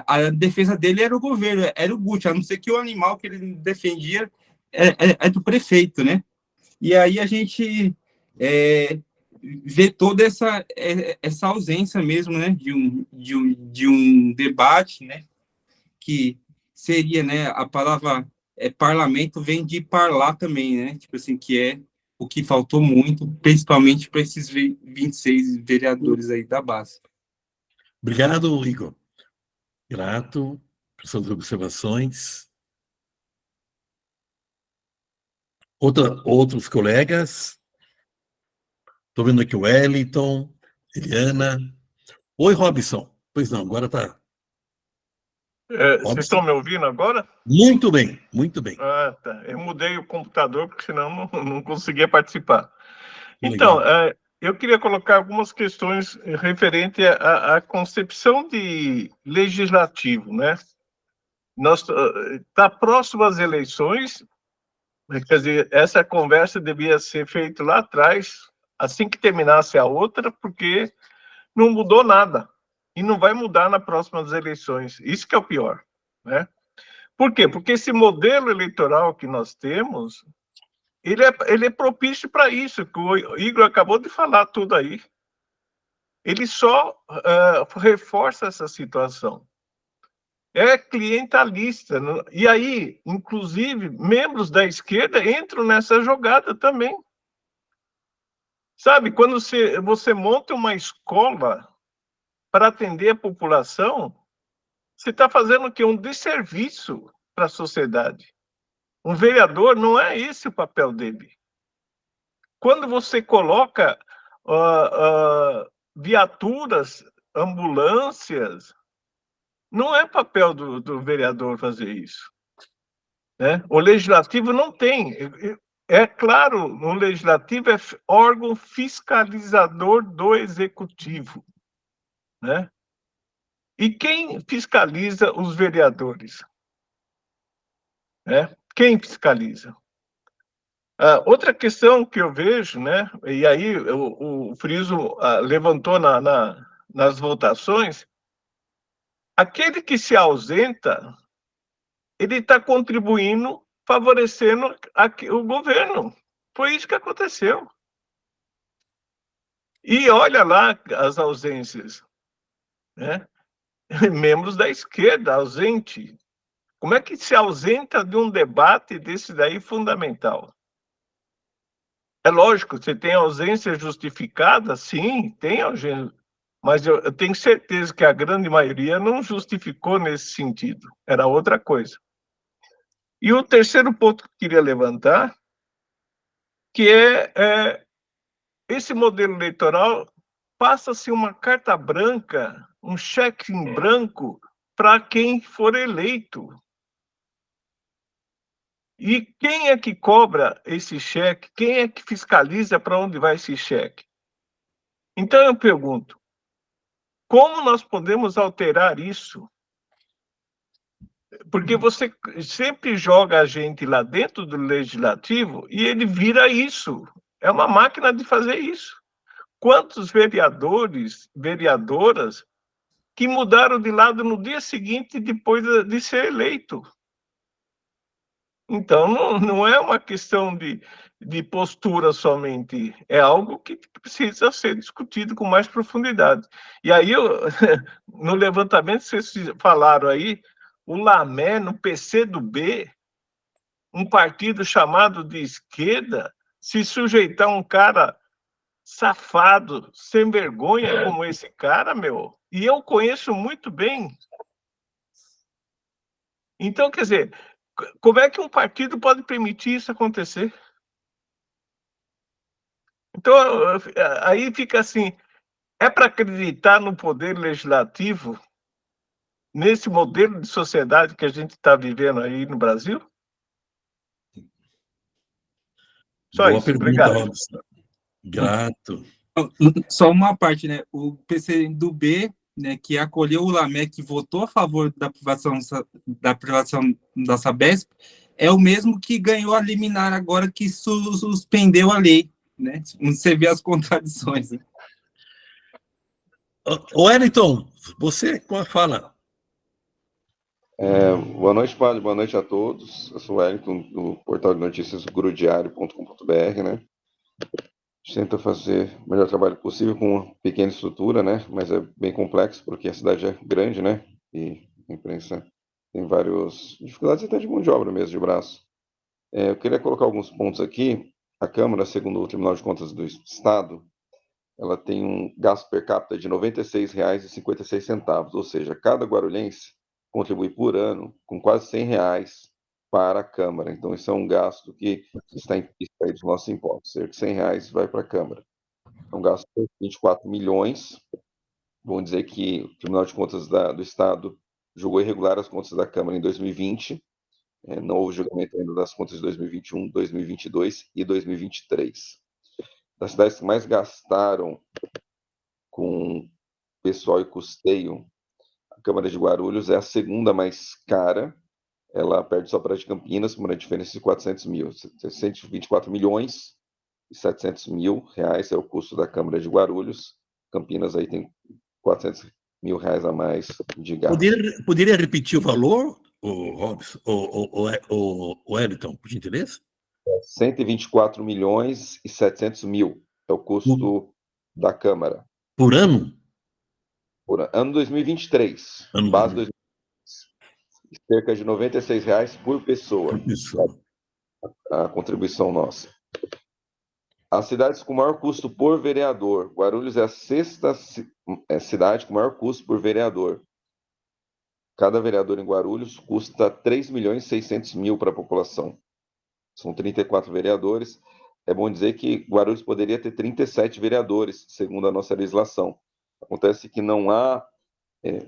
a defesa dele era o governo, era o Guti, a não ser que o animal que ele defendia é do prefeito, né? E aí a gente vê toda essa ausência mesmo, né? De um debate, né? Que seria, né? A palavra parlamento vem de parlar também, né? Tipo assim, que é o que faltou muito, principalmente para esses 26 vereadores aí da base. Obrigado, Igor. Grato por suas observações. Outros colegas? Estou vendo aqui o Wellington, Eliana. Oi, Robson. Pois não, agora está. Vocês estão me ouvindo agora? Muito bem, muito bem. Ah, tá. Eu mudei o computador, porque senão não conseguia participar. Legal. Então, eu queria colocar algumas questões referentes à concepção de legislativo, né? Está próximo às eleições, quer dizer, essa conversa devia ser feita lá atrás, assim que terminasse a outra, porque não mudou nada. E não vai mudar nas próximas eleições. Isso que é o pior, né? Por quê? Porque esse modelo eleitoral que nós temos, ele é propício para isso, que o Igor acabou de falar tudo aí. Ele só reforça essa situação. É clientelista. E aí, inclusive, membros da esquerda entram nessa jogada também. Sabe, quando você monta uma escola para atender a população, você está fazendo o quê? Um desserviço para a sociedade. Um vereador não é esse o papel dele. Quando você coloca viaturas, ambulâncias, não é papel do vereador fazer isso, né? O legislativo não tem. é claro, no Legislativo é órgão fiscalizador do Executivo, né? E quem fiscaliza os vereadores? Né? Quem fiscaliza? Outra questão que eu vejo, né? E aí o Friso levantou nas votações, aquele que se ausenta, ele está contribuindo, favorecendo o governo. Foi isso que aconteceu. E olha lá as ausências, né? Membros da esquerda ausente. Como é que se ausenta de um debate desse daí fundamental? É lógico, você tem ausência justificada? Sim, tem ausência. Mas eu tenho certeza que a grande maioria não justificou nesse sentido. Era outra coisa. E o terceiro ponto que eu queria levantar, que é esse modelo eleitoral passa-se uma carta branca, um cheque em branco para quem for eleito. E quem é que cobra esse cheque? Quem é que fiscaliza para onde vai esse cheque? Então eu pergunto, como nós podemos alterar isso? Porque você sempre joga a gente lá dentro do legislativo e ele vira isso. É uma máquina de fazer isso. Quantos vereadores, vereadoras que mudaram de lado no dia seguinte depois de ser eleito? Então, não é uma questão de postura somente, é algo que precisa ser discutido com mais profundidade. E aí, no levantamento, vocês falaram aí, o Lamé, no PCdoB, um partido chamado de esquerda, se sujeitar a um cara safado, sem vergonha como esse cara, meu, e eu conheço muito bem. Então, quer dizer, como é que um partido pode permitir isso acontecer? Então, aí fica assim, é para acreditar no poder legislativo, nesse modelo de sociedade que a gente está vivendo aí no Brasil? Só Boa isso, pergunta, obrigado. Robson. Grato. Só uma parte, né? O PCdoB, né, que acolheu o Lamé, que votou a favor da privação da Sabesp, é o mesmo que ganhou a liminar agora, que suspendeu a lei, né? Você vê as contradições, né? Wellington, você com a fala. Boa noite, Padre. Boa noite a todos. Eu sou o Wellington, do portal de notícias grudiário.com.br, né? A gente tenta fazer o melhor trabalho possível com uma pequena estrutura, né? Mas é bem complexo, porque a cidade é grande, né? E a imprensa tem várias dificuldades até de mão de obra mesmo, de braço. Eu queria colocar alguns pontos aqui. A Câmara, segundo o Tribunal de Contas do Estado, ela tem um gasto per capita de R$ 96,56, ou seja, cada guarulhense contribui por ano com quase R$ 100 para a Câmara. Então, isso é um gasto que está implícito aí dos nossos impostos. Cerca de R$ 100 vai para a Câmara. É um gasto de 24 milhões. Vamos dizer que o Tribunal de Contas do Estado julgou irregular as contas da Câmara em 2020. Não houve julgamento ainda das contas de 2021, 2022 e 2023. Das cidades que mais gastaram com pessoal e custeio, a Câmara de Guarulhos é a segunda mais cara. Ela perde só para a de Campinas, por uma diferença de 400 mil. 124 milhões e 700 mil reais é o custo da Câmara de Guarulhos. Campinas aí tem 400 mil reais a mais de gasto. Poderia repetir o valor, Robson, o Wellington, por gentileza? 124 milhões e 700 mil é o custo da Câmara. Por ano? Por ano 2023. Ano Base 2023. Cerca de R$ 96 por pessoa. Por pessoa. A contribuição nossa. As cidades com maior custo por vereador. Guarulhos é a sexta cidade com maior custo por vereador. Cada vereador em Guarulhos custa R$ 3.600.000 para a população. São 34 vereadores. É bom dizer que Guarulhos poderia ter 37 vereadores, segundo a nossa legislação. Acontece que não há...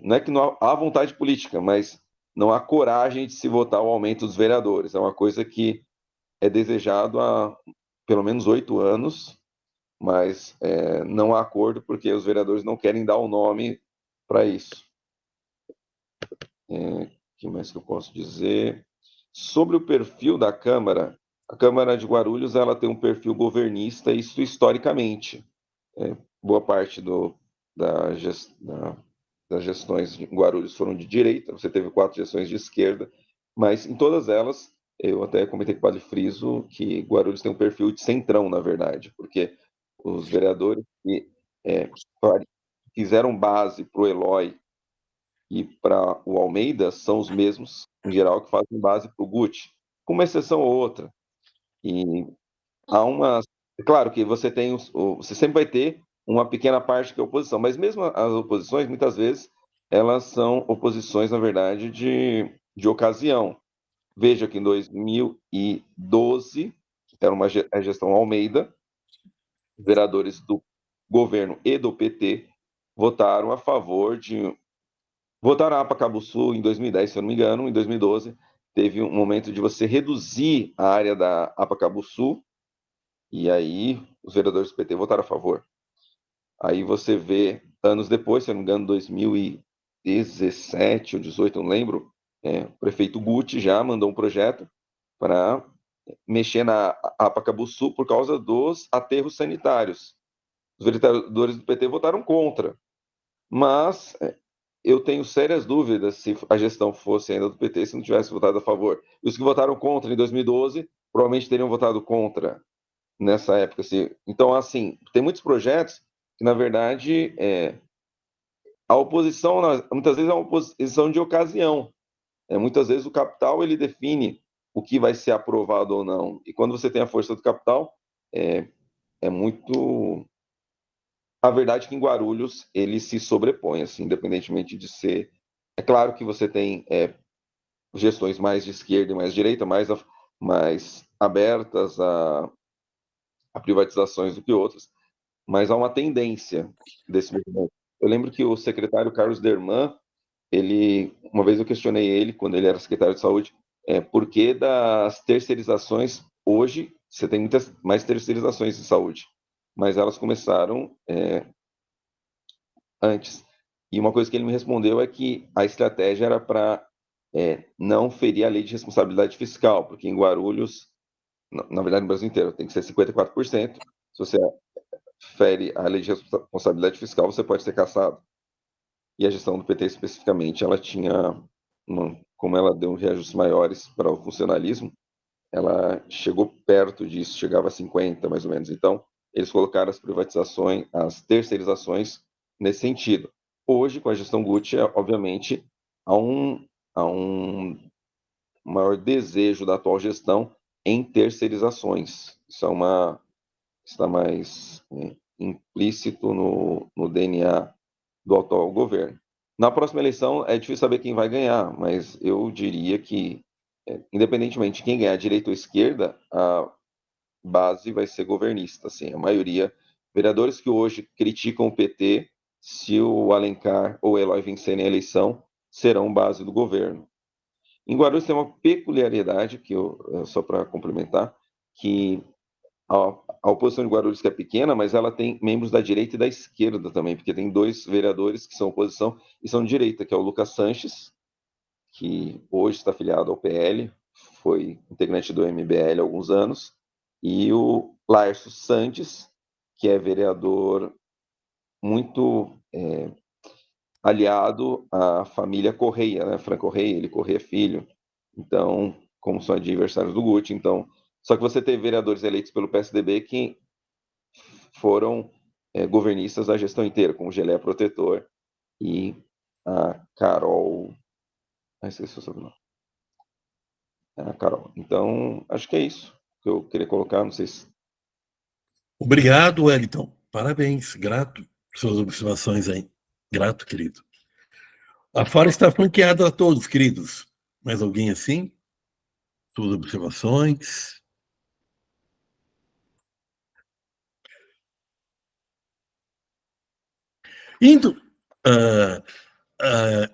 não é que não há vontade política, mas não há coragem de se votar o aumento dos vereadores. É uma coisa que é desejado há pelo menos 8 anos, mas não há acordo porque os vereadores não querem dar o nome para isso. O que mais que eu posso dizer? Sobre o perfil da Câmara, a Câmara de Guarulhos ela tem um perfil governista, isso historicamente. Boa parte das gestões em Guarulhos foram de direita, você teve 4 gestões de esquerda, mas em todas elas, eu até comentei com o Padre Friso que Guarulhos tem um perfil de centrão, na verdade, porque os vereadores que fizeram base para o Eloy e para o Almeida são os mesmos, em geral, que fazem base para o Guti, com uma exceção ou outra. E há uma... Claro que você sempre vai ter uma pequena parte que é oposição, mas mesmo as oposições, muitas vezes, elas são oposições, na verdade, de ocasião. Veja que em 2012, era a gestão Almeida, vereadores do governo e do PT votaram a favor de... Votaram a Apacabuçu em 2010, se eu não me engano. Em 2012, teve um momento de você reduzir a área da Apacabuçu, e aí os vereadores do PT votaram a favor. Aí você vê, anos depois, se eu não me engano, 2017 ou 2018, não lembro, o prefeito Guti já mandou um projeto para mexer na Apacabuçu por causa dos aterros sanitários. Os vereadores do PT votaram contra, mas eu tenho sérias dúvidas se a gestão fosse ainda do PT, se não tivesse votado a favor. E os que votaram contra em 2012, provavelmente teriam votado contra nessa época. Assim. Então, assim, tem muitos projetos que, na verdade, a oposição, muitas vezes, é uma oposição de ocasião. Muitas vezes o capital ele define o que vai ser aprovado ou não. E quando você tem a força do capital, é muito... A verdade é que em Guarulhos ele se sobrepõe, assim, independentemente de ser... É claro que você tem gestões mais de esquerda e mais de direita, mais abertas a privatizações do que outras, mas há uma tendência desse movimento. Eu lembro que o secretário Carlos Derman, uma vez eu questionei ele, quando ele era secretário de saúde, por que das terceirizações, hoje você tem muitas mais terceirizações de saúde, mas elas começaram antes. E uma coisa que ele me respondeu é que a estratégia era para não ferir a lei de responsabilidade fiscal, porque em Guarulhos, na verdade no Brasil inteiro, tem que ser 54%. Se você fere a lei de responsabilidade fiscal, você pode ser cassado. E a gestão do PT especificamente, ela tinha, como ela deu reajustes maiores para o funcionalismo, ela chegou perto disso, chegava a 50 mais ou menos. Então, eles colocaram as privatizações, as terceirizações nesse sentido. Hoje, com a gestão Guti, obviamente, há um maior desejo da atual gestão em terceirizações. Isso está mais implícito no DNA do atual governo. Na próxima eleição, é difícil saber quem vai ganhar, mas eu diria que, independentemente de quem ganhar, direita ou esquerda, a base vai ser governista. Assim, a maioria, vereadores que hoje criticam o PT, se o Alencar ou o Eloy vencerem a eleição, serão base do governo. Em Guarulhos tem uma peculiaridade, que só para complementar, que a oposição de Guarulhos que é pequena, mas ela tem membros da direita e da esquerda também, porque tem 2 vereadores que são oposição e são de direita, que é o Lucas Sanches, que hoje está afiliado ao PL, foi integrante do MBL há alguns anos, e o Laércio Santos, que é vereador muito aliado à família Correia, né? Franco Correia, ele Correia filho, então, como são adversários do Guti, então... Só que você teve vereadores eleitos pelo PSDB que foram governistas a gestão inteira, como o Gelé Protetor e a Carol... esqueci o sobrenome. A Carol. Então, acho que é isso que eu queria colocar, não sei se... Obrigado, Wellington. Parabéns, grato por suas observações aí. Grato, querido. A fala está franqueada a todos, queridos. Mais alguém assim? Suas observações? Indo...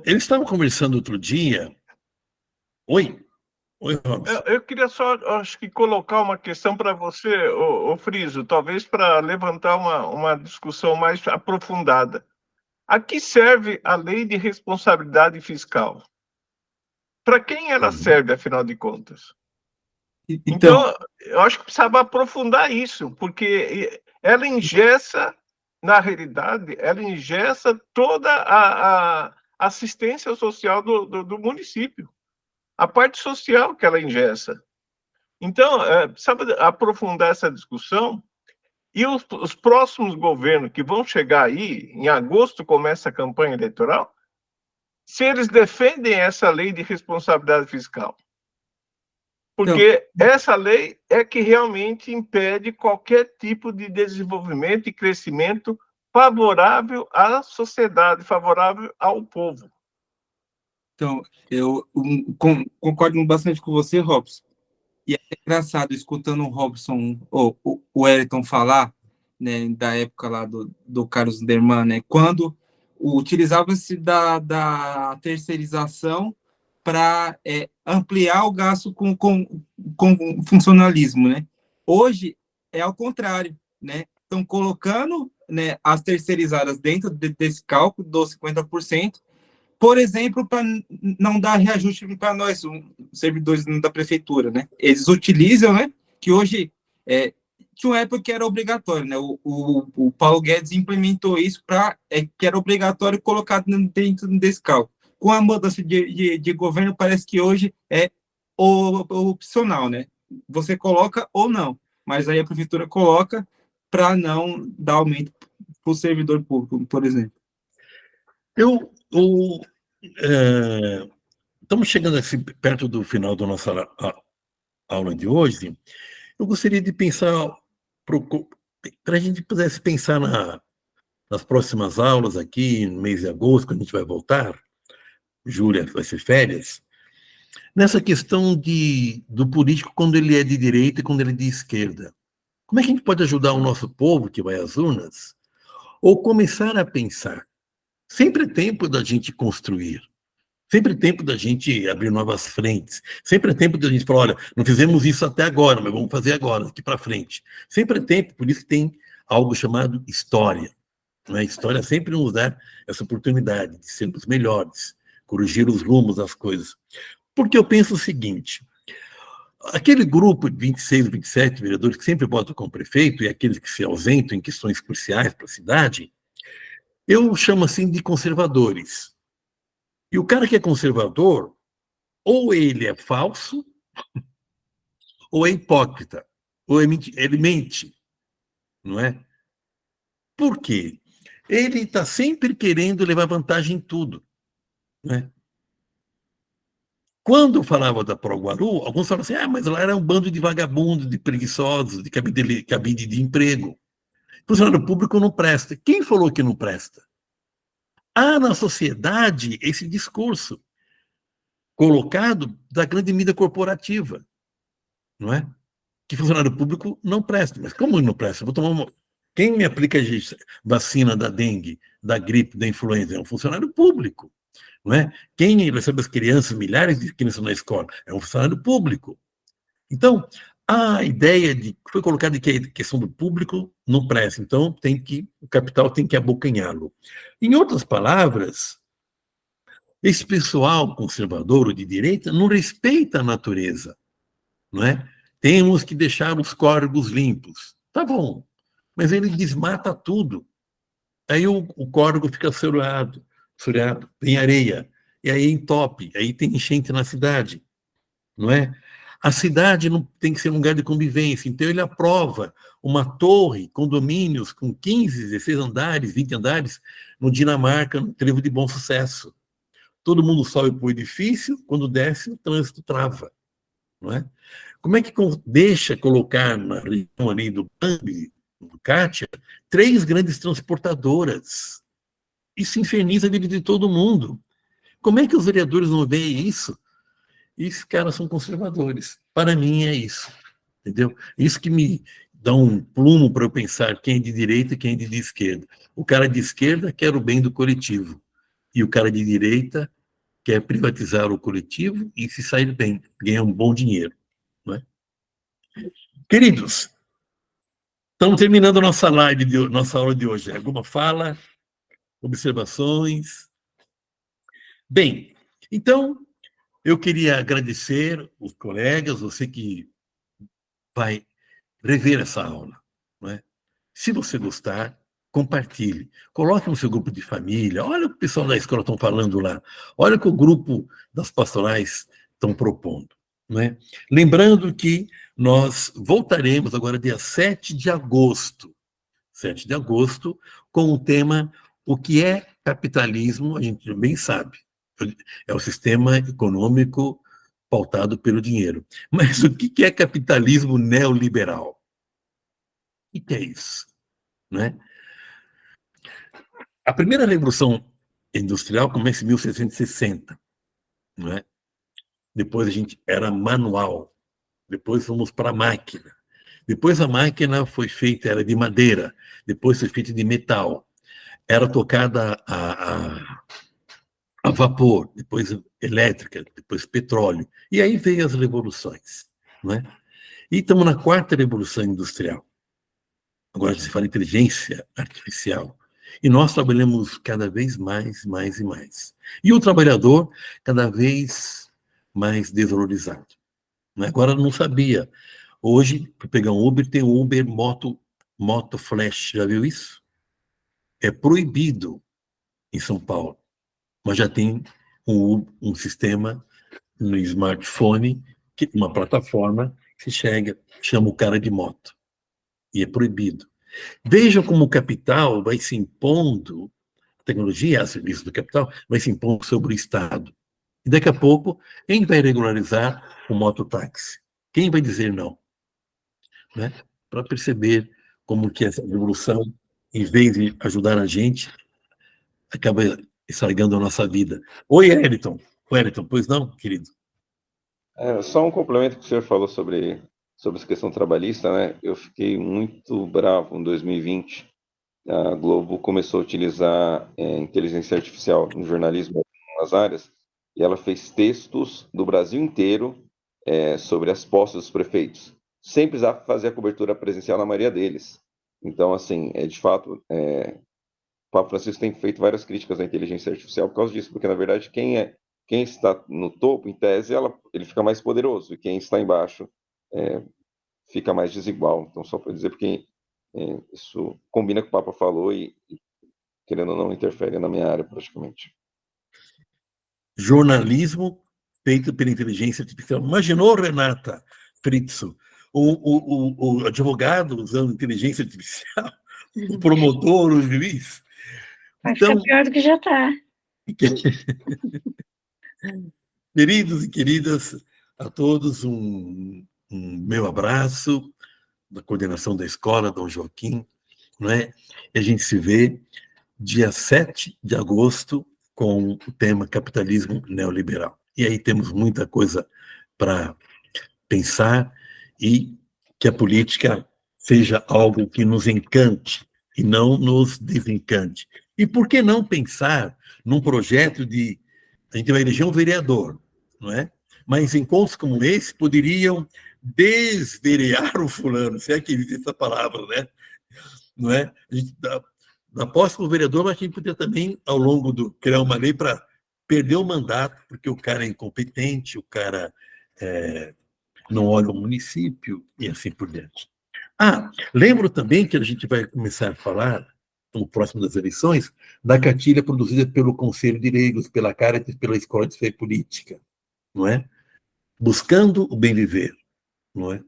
eles estavam conversando outro dia... Oi? Oi, Robson. Eu queria só, acho que, colocar uma questão para você, ô Friso, talvez para levantar uma discussão mais aprofundada. A que serve a lei de responsabilidade fiscal? Para quem ela serve, afinal de contas? Então, Então, eu acho que precisava aprofundar isso, porque ela engessa, na realidade, ela engessa toda a assistência social do município, a parte social que ela engessa. Então, precisava aprofundar essa discussão, e os próximos governos que vão chegar aí, em agosto começa a campanha eleitoral, se eles defendem essa lei de responsabilidade fiscal. Porque essa lei é que realmente impede qualquer tipo de desenvolvimento e crescimento favorável à sociedade, favorável ao povo. então eu concordo bastante com você, Robson. E é engraçado, escutando o Robson, ou o Wellington falar, né, da época lá do Carlos Derman, né, quando utilizava-se da terceirização para ampliar o gasto com funcionalismo, né? Hoje é ao contrário, né? Estão colocando, né, as terceirizadas dentro desse cálculo dos 50%, por exemplo, para não dar reajuste para nós, servidores da prefeitura, né? Eles utilizam, né? Que hoje tinha uma época que era obrigatório, né? O Paulo Guedes implementou isso para que era obrigatório colocar dentro desse cálculo. Com a mudança de governo, parece que hoje é opcional, né? Você coloca ou não, mas aí a prefeitura coloca para não dar aumento para o servidor público, por exemplo. Estamos chegando assim, perto do final da nossa aula de hoje. Eu gostaria de pensar, para a gente pudesse pensar nas próximas aulas aqui, no mês de agosto, quando a gente vai voltar, julho vai ser férias, nessa questão do político quando ele é de direita e quando ele é de esquerda. Como é que a gente pode ajudar o nosso povo que vai às urnas? Ou começar a pensar. Sempre é tempo da gente construir. Sempre é tempo da gente abrir novas frentes. Sempre é tempo da gente falar, olha, não fizemos isso até agora, mas vamos fazer agora, daqui para frente. Sempre é tempo, por isso que tem algo chamado história. Né? A história sempre nos dá essa oportunidade de sermos melhores, corrigir os rumos das coisas. Porque eu penso o seguinte, aquele grupo de 26, 27 vereadores que sempre votam com o prefeito e aqueles que se ausentam em questões cruciais para a cidade, eu chamo assim de conservadores. E o cara que é conservador, ou ele é falso, ou é hipócrita, ou ele mente, não é? Por quê? Ele está sempre querendo levar vantagem em tudo, né? Quando eu falava da Proguaru, alguns falavam assim, mas lá era um bando de vagabundos, de preguiçosos, de cabide de emprego. Funcionário público não presta. Quem falou que não presta? Há na sociedade esse discurso colocado da grande mídia corporativa, não é? Que funcionário público não presta. Mas como não presta? Eu vou tomar uma... Quem me aplica vacina da dengue, da gripe, da influenza é um funcionário público, não é? Quem recebe as crianças, milhares de crianças na escola, é um funcionário público. Então, a ideia foi colocada de que a questão do público não presta, então o capital tem que abocanhá-lo. Em outras palavras, esse pessoal conservador ou de direita não respeita a natureza, não é? Temos que deixar os córregos limpos. Tá bom, mas ele desmata tudo. Aí o córrego fica assoreado, tem areia, e aí entope, aí tem enchente na cidade, não é? A cidade não tem que ser um lugar de convivência, então ele aprova uma torre, condomínios com 15, 16 andares, 20 andares, no Dinamarca, no Trevo de Bom Sucesso. Todo mundo sobe para o edifício, quando desce, o trânsito trava, não é? Como é que deixa colocar na região ali do Bambi, do Kátia, 3 grandes transportadoras? Isso inferniza a vida de todo mundo. Como é que os vereadores não veem isso? E esses caras são conservadores. Para mim é isso, entendeu? Isso que me dá um plumo para eu pensar quem é de direita e quem é de esquerda. O cara de esquerda quer o bem do coletivo. E o cara de direita quer privatizar o coletivo e se sair bem, ganhar um bom dinheiro. Não é? Queridos, estamos terminando nossa nossa aula de hoje. Alguma fala? Observações? Bem, então, eu queria agradecer os colegas, você que vai rever essa aula. Não é? Se você gostar, compartilhe. Coloque no seu grupo de família. Olha o que o pessoal da escola estão falando lá. Olha o que o grupo das pastorais estão propondo. Não é? Lembrando que nós voltaremos agora dia 7 de agosto. 7 de agosto, com o tema O que é capitalismo, a gente bem sabe. É o sistema econômico pautado pelo dinheiro. Mas o que é capitalismo neoliberal? O que é isso? Né? A primeira revolução industrial começa em 1760. Não é? Depois a gente era manual. Depois fomos para a máquina. Depois a máquina foi feita, era de madeira. Depois foi feita de metal. Era tocada a vapor, depois elétrica, depois petróleo. E aí veio as revoluções. Não é? E estamos na quarta revolução industrial. Agora se fala inteligência artificial. E nós trabalhamos cada vez mais e mais. E o trabalhador cada vez mais desvalorizado. Agora não sabia. Hoje, para pegar um Uber, tem o Uber Moto Flash. Já viu isso? É proibido em São Paulo. Mas já tem um sistema no smartphone, uma plataforma que chama o cara de moto. E é proibido. Vejam como o capital vai se impondo, a tecnologia a serviço do capital, vai se impondo sobre o Estado. E daqui a pouco, quem vai regularizar o mototáxi? Quem vai dizer não? Né? Para perceber como que essa revolução, em vez de ajudar a gente, acaba estragando a nossa vida. Oi, Wellington. Wellington, pois não, querido? Só um complemento que o senhor falou sobre essa questão trabalhista, né? Eu fiquei muito bravo em 2020. A Globo começou a utilizar inteligência artificial no jornalismo, nas áreas, e ela fez textos do Brasil inteiro sobre as posses dos prefeitos, sem precisar fazer a cobertura presencial na maioria deles. Então, assim, de fato, o Papa Francisco tem feito várias críticas à inteligência artificial por causa disso, porque, na verdade, quem está no topo, em tese, ele fica mais poderoso, e quem está embaixo fica mais desigual. Então, só para dizer, porque isso combina com o que o Papa falou e, querendo ou não, interfere na minha área, praticamente. Jornalismo feito pela inteligência artificial. Imaginou, Renata Fritzo, o advogado usando inteligência artificial, o promotor, o juiz? Vai ficar pior do que já está. Queridos e queridas, a todos um meu abraço da coordenação da escola, Dom Joaquim, não é? E a gente se vê dia 7 de agosto com o tema capitalismo neoliberal. E aí temos muita coisa para pensar e que a política seja algo que nos encante e não nos desencante. E por que não pensar num projeto de... A gente vai eleger um vereador, não é? Mas encontros como esse poderiam desverear o fulano, se é que existe essa palavra, né? Não é? A gente na posse como vereador, mas a gente podia também, ao longo do... criar uma lei para perder o mandato, porque o cara é incompetente, o cara não olha o município e assim por diante. Lembro também que a gente vai começar a falar, no próximo das eleições, da cartilha produzida pelo Conselho de Leigos, pela Caritas, pela Escola de Fé Política, não é? Buscando o bem viver, não é?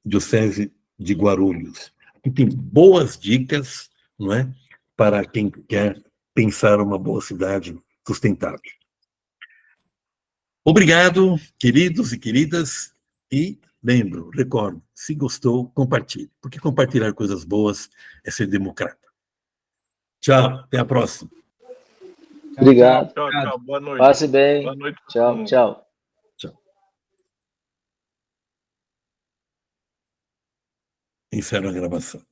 Diocese de Guarulhos. Aqui tem boas dicas, não é? Para quem quer pensar uma boa cidade sustentável. Obrigado, queridos e queridas, e recordo, se gostou, compartilhe, porque compartilhar coisas boas é ser democrata. Tchau, até a próxima. Obrigado. Tchau. Boa noite. Passe bem. Boa noite. Tchau. Encerro a gravação.